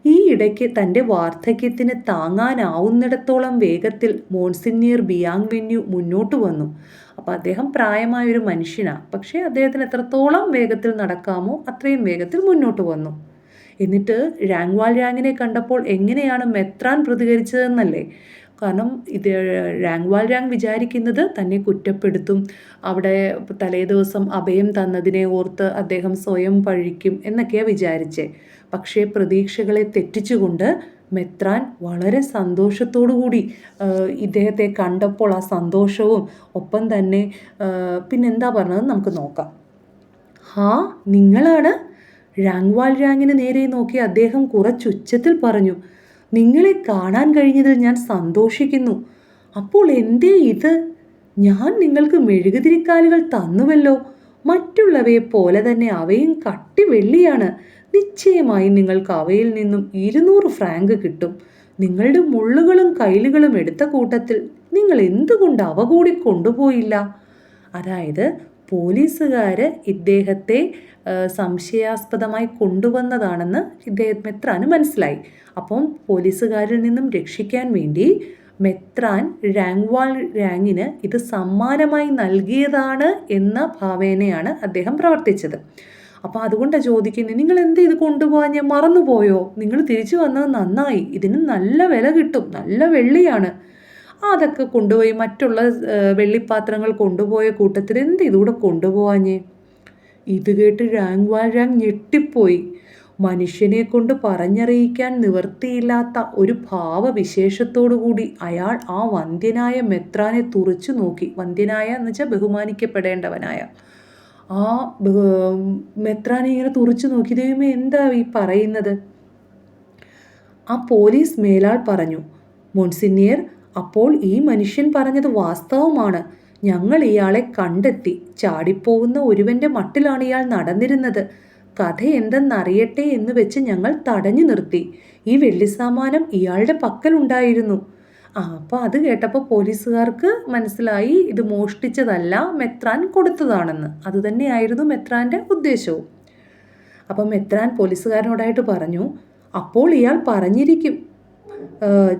ഈ ഇടയ്ക്ക് തൻ്റെ വാർദ്ധക്യത്തിന് താങ്ങാനാവുന്നിടത്തോളം വേഗത്തിൽ മോൺസിഞ്ഞേർ ബിയാങ് വെന്യു മുന്നോട്ട് വന്നു. അപ്പോൾ അദ്ദേഹം പ്രായമായൊരു മനുഷ്യനാണ്, പക്ഷേ അദ്ദേഹത്തിന് എത്രത്തോളം വേഗത്തിൽ നടക്കാമോ അത്രയും വേഗത്തിൽ മുന്നോട്ട് വന്നു. എന്നിട്ട് രാങ്വാൾ രാങ്ങിനെ കണ്ടപ്പോൾ എങ്ങനെയാണ് മെത്രാൻ പ്രതികരിച്ചതെന്നല്ലേ? കാരണം ഇത് രാങ്വാൾ രാങ് വിചാരിക്കുന്നത് തന്നെ കുറ്റപ്പെടുത്തും, അവിടെ തലേദിവസം അഭയം തന്നതിനെ ഓർത്ത് അദ്ദേഹം സ്വയം പഴിക്കും എന്നൊക്കെയാണ് വിചാരിച്ചേ. പക്ഷേ പ്രതീക്ഷകളെ തെറ്റിച്ചുകൊണ്ട് മെത്രാൻ വളരെ സന്തോഷത്തോടുകൂടി ഇദ്ദേഹത്തെ കണ്ടപ്പോൾ ആ സന്തോഷവും ഒപ്പം തന്നെ പിന്നെന്താ പറഞ്ഞത് നമുക്ക് നോക്കാം. ഹാ, നിങ്ങളാണ്? രാങ്വാൾ രാങ്ങിന് നേരെ നോക്കി അദ്ദേഹം കുറച്ചുച്ചത്തിൽ പറഞ്ഞു. നിങ്ങളെ കാണാൻ കഴിഞ്ഞതിൽ ഞാൻ സന്തോഷിക്കുന്നു. അപ്പോൾ എന്തേ ഇത്? ഞാൻ നിങ്ങൾക്ക് മെഴുകുതിരിക്കാലുകൾ തന്നുവല്ലോ. മറ്റുള്ളവയെ പോലെ തന്നെ അവയും കട്ടി വെള്ളിയാണ്. നിശ്ചയമായും നിങ്ങൾക്ക് അവയിൽ നിന്നും 200 ഫ്രാങ്ക് കിട്ടും. നിങ്ങളുടെ മുള്ളുകളും കൈലുകളും എടുത്ത കൂട്ടത്തിൽ നിങ്ങൾ എന്തുകൊണ്ട് അവ കൂടി കൊണ്ടുപോയില്ല? അതായത് പോലീസുകാർ ഇദ്ദേഹത്തെ സംശയാസ്പദമായി കൊണ്ടുവന്നതാണെന്ന് മെത്രാന് മനസ്സിലായി. അപ്പം പോലീസുകാരിൽ നിന്നും രക്ഷിക്കാൻ വേണ്ടി മെത്രാൻ രാങ്വാൾ രാങ്ങിന് ഇത് സമ്മാനമായി നൽകിയതാണ് എന്ന ഭാവേനയാണ് അദ്ദേഹം പ്രവർത്തിച്ചത്. അപ്പോൾ അതുകൊണ്ടാണ് ചോദിക്കുന്നത്, നിങ്ങൾ എന്ത് ഇത് കൊണ്ടുപോകാൻ? ഞാൻ മറന്നുപോയോ? നിങ്ങൾ തിരിച്ചു വന്നത് നന്നായി. ഇതിന് നല്ല വില കിട്ടും, നല്ല വെള്ളിയാണ്. അതൊക്കെ കൊണ്ടുപോയി മറ്റുള്ള വെള്ളിപ്പാത്രങ്ങൾ കൊണ്ടുപോയ കൂട്ടത്തിൽ എന്ത് ഇതുകൂടെ കൊണ്ടുപോകാഞ്ഞേ? ഇത് കേട്ട് രാങ്വാൾ രാങ് ഞെട്ടിപ്പോയി. മനുഷ്യനെ കൊണ്ട് പറഞ്ഞറിയിക്കാൻ നിവൃത്തിയില്ലാത്ത ഒരു ഭാവവിശേഷത്തോടുകൂടി അയാൾ ആ വന്ധ്യനായ മെത്രാനെ തുറച്ചു നോക്കി. വന്ധ്യനായ എന്ന് വെച്ചാൽ ബഹുമാനിക്കപ്പെടേണ്ടവനായ ആ മെത്രാനെ ഇങ്ങനെ തുറച്ചു നോക്കി. ദൈവമേ, എന്താ ഈ പറയുന്നത്? ആ പോലീസ് മേലാൾ പറഞ്ഞു, മോൺസിഞ്ഞേർ, അപ്പോൾ ഈ മനുഷ്യൻ പറഞ്ഞത് വാസ്തവമാണ്. ഞങ്ങൾ ഇയാളെ കണ്ടെത്തി. ചാടിപ്പോകുന്ന ഒരുവൻ്റെ മട്ടിലാണ് ഇയാൾ നടന്നിരുന്നത്. കഥ എന്തെന്നറിയട്ടെ എന്ന് വെച്ച് ഞങ്ങൾ തടഞ്ഞു നിർത്തി. ഈ വെള്ളിസാമാനം ഇയാളുടെ പക്കലുണ്ടായിരുന്നു. അപ്പോൾ അത് കേട്ടപ്പോൾ പോലീസുകാർക്ക് മനസ്സിലായി ഇത് മോഷ്ടിച്ചതല്ല, മെത്രാൻ കൊടുത്തതാണെന്ന്. അതുതന്നെയായിരുന്നു മെത്രാൻ്റെ ഉദ്ദേശവും. അപ്പം മെത്രാൻ പോലീസുകാരനോടായിട്ട് പറഞ്ഞു, അപ്പോൾ ഇയാൾ പറഞ്ഞിരിക്കും,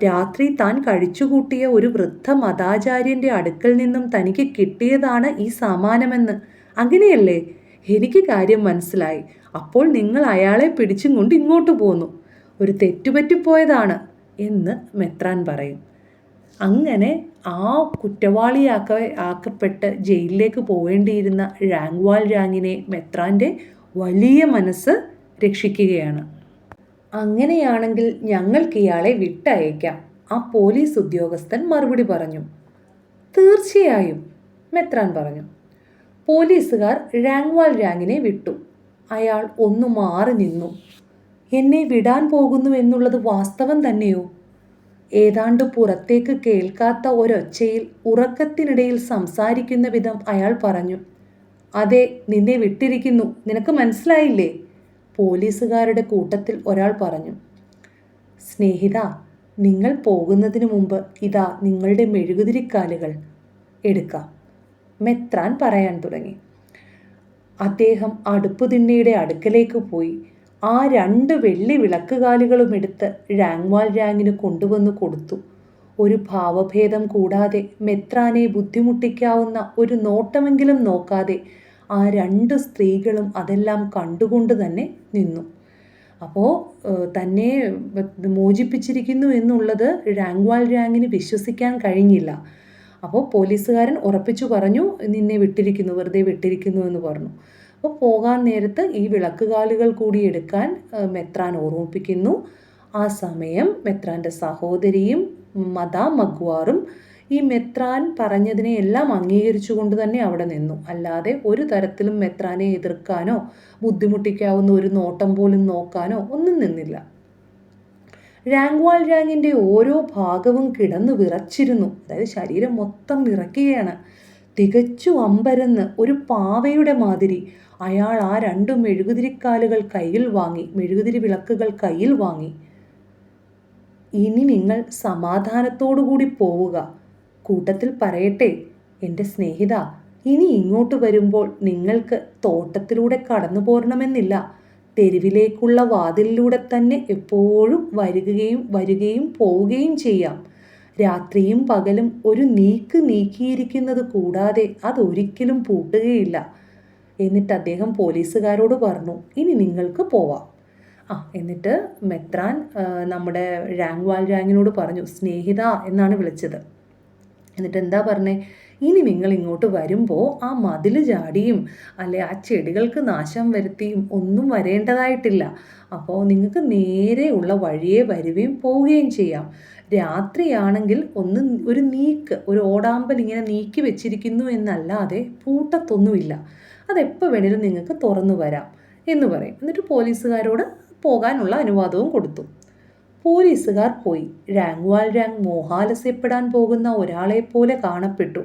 രാത്രി താൻ കഴിച്ചുകൂട്ടിയ ഒരു വൃദ്ധ മതാചാര്യൻ്റെ അടുക്കൽ നിന്നും തനിക്ക് കിട്ടിയതാണ് ഈ സമ്മാനമെന്ന്. അങ്ങനെയല്ലേ? എനിക്ക് കാര്യം മനസ്സിലായി. അപ്പോൾ നിങ്ങൾ അയാളെ പിടിച്ചും കൊണ്ട് ഇങ്ങോട്ട് പോന്നു. ഒരു തെറ്റുപറ്റിപ്പോയതാണ് എന്ന് മെത്രാൻ പറയും. അങ്ങനെ ആ ആക്കപ്പെട്ട് ജയിലിലേക്ക് പോവേണ്ടിയിരുന്ന ഴാങ്വാൽ ഴാങ്ങിനെ മെത്രാൻ്റെ വലിയ മനസ്സ് രക്ഷിക്കുകയാണ്. അങ്ങനെയാണെങ്കിൽ ഞങ്ങൾക്ക് ഇയാളെ വിട്ടയക്കാം, ആ പോലീസ് ഉദ്യോഗസ്ഥൻ മറുപടി പറഞ്ഞു. തീർച്ചയായും, മെത്രാൻ പറഞ്ഞു. പോലീസുകാർ ഴാങ്വാൽ ഴാങ്ങിനെ വിട്ടു. അയാൾ ഒന്ന് മാറി നിന്നു. എന്നെ വിടാൻ പോകുന്നു എന്നുള്ളത് വാസ്തവം തന്നെയോ? ഏതാണ്ട് പുറത്തേക്ക് കേൾക്കാത്ത ഒരൊച്ചയിൽ ഉറക്കത്തിനിടയിൽ സംസാരിക്കുന്ന വിധം അയാൾ പറഞ്ഞു. അതെ, നിന്നെ വിട്ടിരിക്കുന്നു. നിനക്ക് മനസ്സിലായില്ലേ? പോലീസുകാരുടെ കൂട്ടത്തിൽ ഒരാൾ പറഞ്ഞു. സ്നേഹിത, നിങ്ങൾ പോകുന്നതിന് മുമ്പ് ഇതാ നിങ്ങളുടെ മെഴുകുതിരിക്കാലുകൾ എടുക്കാം, മെത്രാൻ പറയാൻ തുടങ്ങി. അദ്ദേഹം അടുപ്പുതിണ്ണയുടെ അടുക്കലേക്ക് പോയി ആ 2 വെള്ളി വിളക്കുകാലുകളും എടുത്ത് ഴാങ്വാൽ ഴാങ്ങിന് കൊണ്ടുവന്ന് കൊടുത്തു. ഒരു ഭാവഭേദം കൂടാതെ മെത്രാനെ ബുദ്ധിമുട്ടിക്കാവുന്ന ഒരു നോട്ടമെങ്കിലും നോക്കാതെ ആ 2 സ്ത്രീകളും അതെല്ലാം കണ്ടുകൊണ്ട് തന്നെ നിന്നു. അപ്പോൾ തന്നെ മോചിപ്പിച്ചിരിക്കുന്നു എന്നുള്ളത് ഴാങ്വാൽ ഴാങ്ങിന് വിശ്വസിക്കാൻ കഴിഞ്ഞില്ല. അപ്പോൾ പോലീസുകാരൻ ഉറപ്പിച്ചു പറഞ്ഞു, നിന്നെ വിട്ടിരിക്കുന്നു, വെറുതെ വിട്ടിരിക്കുന്നു എന്ന് പറഞ്ഞു. അപ്പോൾ പോകാൻ നേരത്ത് ഈ വിളക്കുകാലുകൾ കൂടി എടുക്കാൻ മെത്രാൻ ഓർമ്മിപ്പിക്കുന്നു. ആ സമയം മെത്രാൻ്റെ സഹോദരിയും മദാം മഗ്വാറും ഈ മെത്രാൻ പറഞ്ഞതിനെ എല്ലാം അംഗീകരിച്ചുകൊണ്ട് തന്നെ അവിടെ നിന്നു. അല്ലാതെ ഒരു തരത്തിലും മെത്രാനെ എതിർക്കാനോ ബുദ്ധിമുട്ടിക്കാവുന്ന ഒരു നോട്ടം പോലും നോക്കാനോ ഒന്നും നിന്നില്ല. ഴാങ്വാൽ ഴാങ്ങിൻ്റെ ഓരോ ഭാഗവും കിടന്നു വിറച്ചിരുന്നു. അതായത് ശരീരം മൊത്തം വിറയ്ക്കുകയാണ്. തികച്ചു അമ്പരന്ന് ഒരു പാവയുടെ മാതിരി അയാൾ ആ 2 മെഴുകുതിരിക്കാലുകൾ കയ്യിൽ വാങ്ങി, മെഴുകുതിരി വിളക്കുകൾ കയ്യിൽ വാങ്ങി. ഇനി നിങ്ങൾ സമാധാനത്തോടുകൂടി പോവുക. കൂട്ടത്തിൽ പറയട്ടെ എൻ്റെ സ്നേഹിത, ഇനി ഇങ്ങോട്ട് വരുമ്പോൾ നിങ്ങൾക്ക് തോട്ടത്തിലൂടെ കടന്നു പോരണമെന്നില്ല. തെരുവിലേക്കുള്ള വാതിലിലൂടെ തന്നെ എപ്പോഴും വരികയും പോവുകയും ചെയ്യാം. രാത്രിയും പകലും ഒരു നീക്കിയിരിക്കുന്നത് കൂടാതെ അതൊരിക്കലും പൂട്ടുകയില്ല. എന്നിട്ട് അദ്ദേഹം പോലീസുകാരോട് പറഞ്ഞു, ഇനി നിങ്ങൾക്ക് പോവാം. എന്നിട്ട് മെത്രാൻ നമ്മുടെ ഴാങ്വാൽ ഴാങ്ങിനോട് പറഞ്ഞു, സ്നേഹിത എന്നാണ് വിളിച്ചത്. എന്നിട്ട് എന്താ പറഞ്ഞേ? ഇനി നിങ്ങൾ ഇങ്ങോട്ട് വരുമ്പോൾ ആ മതിൽ ചാടിയും അല്ലെ ആ ചെടികൾക്ക് നാശം വരുത്തിയും ഒന്നും വരേണ്ടതായിട്ടില്ല. അപ്പോൾ നിങ്ങൾക്ക് നേരെയുള്ള വഴിയെ വരുകയും പോവുകയും ചെയ്യാം. രാത്രിയാണെങ്കിൽ ഒരു ഓടാമ്പൽ ഇങ്ങനെ നീക്കി വെച്ചിരിക്കുന്നു എന്നല്ലാതെ പൂട്ടത്തൊന്നുമില്ല. അതെപ്പോൾ വേണേലും നിങ്ങൾക്ക് തുറന്നു വരാം എന്ന് പറയും. എന്നിട്ട് പോലീസുകാരോട് പോകാനുള്ള അനുവാദവും കൊടുത്തു. പോലീസുകാർ പോയി. ഴാങ്വാൽ ഴാങ് മോഹാലസ്യപ്പെടാൻ പോകുന്ന ഒരാളെ പോലെ കാണപ്പെട്ടു.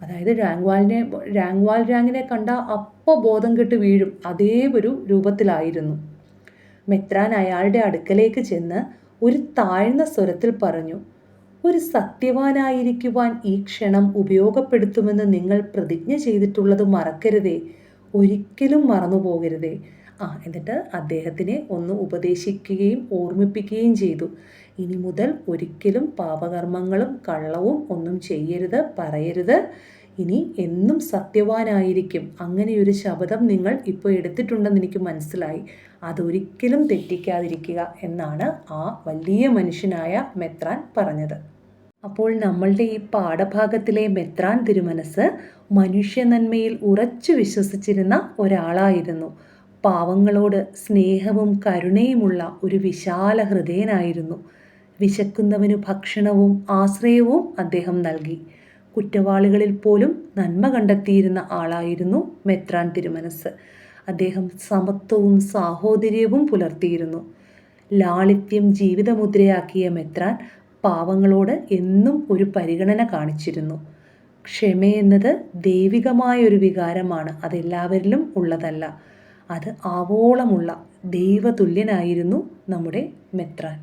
അതായത് ഴാങ്വാൽ ഴാങ്ങിനെ കണ്ട അപ്പോൾ ബോധം കെട്ട് വീഴും, അതേ ഒരു രൂപത്തിലായിരുന്നു. മെത്രാൻ അയാളുടെ അടുക്കലേക്ക് ചെന്ന് ഒരു താഴ്ന്ന സ്വരത്തിൽ പറഞ്ഞു, ഒരു സത്യവാനായിരിക്കുവാൻ ഈ ക്ഷണം ഉപയോഗപ്പെടുത്തുമെന്ന് നിങ്ങൾ പ്രതിജ്ഞ ചെയ്തിട്ടുള്ളത് മറക്കരുതേ, ഒരിക്കലും മറന്നു പോകരുതേ. എന്നിട്ട് അദ്ദേഹത്തിനെ ഒന്ന് ഉപദേശിക്കുകയും ഓർമ്മിപ്പിക്കുകയും ചെയ്തു. ഇനി മുതൽ ഒരിക്കലും പാപകർമ്മങ്ങളും കള്ളവും ഒന്നും ചെയ്യരുത്, പറയരുത്. ഇനി എന്നും സത്യവാനായിരിക്കും. അങ്ങനെയൊരു ശപഥം നിങ്ങൾ ഇപ്പോൾ എടുത്തിട്ടുണ്ടെന്ന് എനിക്ക് മനസ്സിലായി. അതൊരിക്കലും തെറ്റിക്കാതിരിക്കുക എന്നാണ് ആ വലിയ മനുഷ്യനായ മെത്രാൻ പറഞ്ഞത്. അപ്പോൾ നമ്മളുടെ ഈ പാഠഭാഗത്തിലെ മെത്രാൻ തിരുമനസ് മനുഷ്യ നന്മയിൽ ഉറച്ചു വിശ്വസിച്ചിരുന്ന ഒരാളായിരുന്നു. പാവങ്ങളോട് സ്നേഹവും കരുണയുമുള്ള ഒരു വിശാല ഹൃദയനായിരുന്നു. വിശക്കുന്നവന് ഭക്ഷണവും ആശ്രയവും അദ്ദേഹം നൽകി. കുറ്റവാളികളിൽ പോലും നന്മ കണ്ടെത്തിയിരുന്ന ആളായിരുന്നു മെത്രാൻ തിരുമനസ്. അദ്ദേഹം സമത്വവും സാഹോദര്യവും പുലർത്തിയിരുന്നു. ലാളിത്യം ജീവിതമുദ്രയാക്കിയ മെത്രാൻ പാവങ്ങളോട് എന്നും ഒരു പരിഗണന കാണിച്ചിരുന്നു. ക്ഷമയെന്നത് ദൈവികമായൊരു വികാരമാണ്, അതെല്ലാവരിലും ഉള്ളതല്ല. അത് ആവോളമുള്ള ദൈവതുല്യനായിരുന്നു നമ്മുടെ മെത്രാൻ.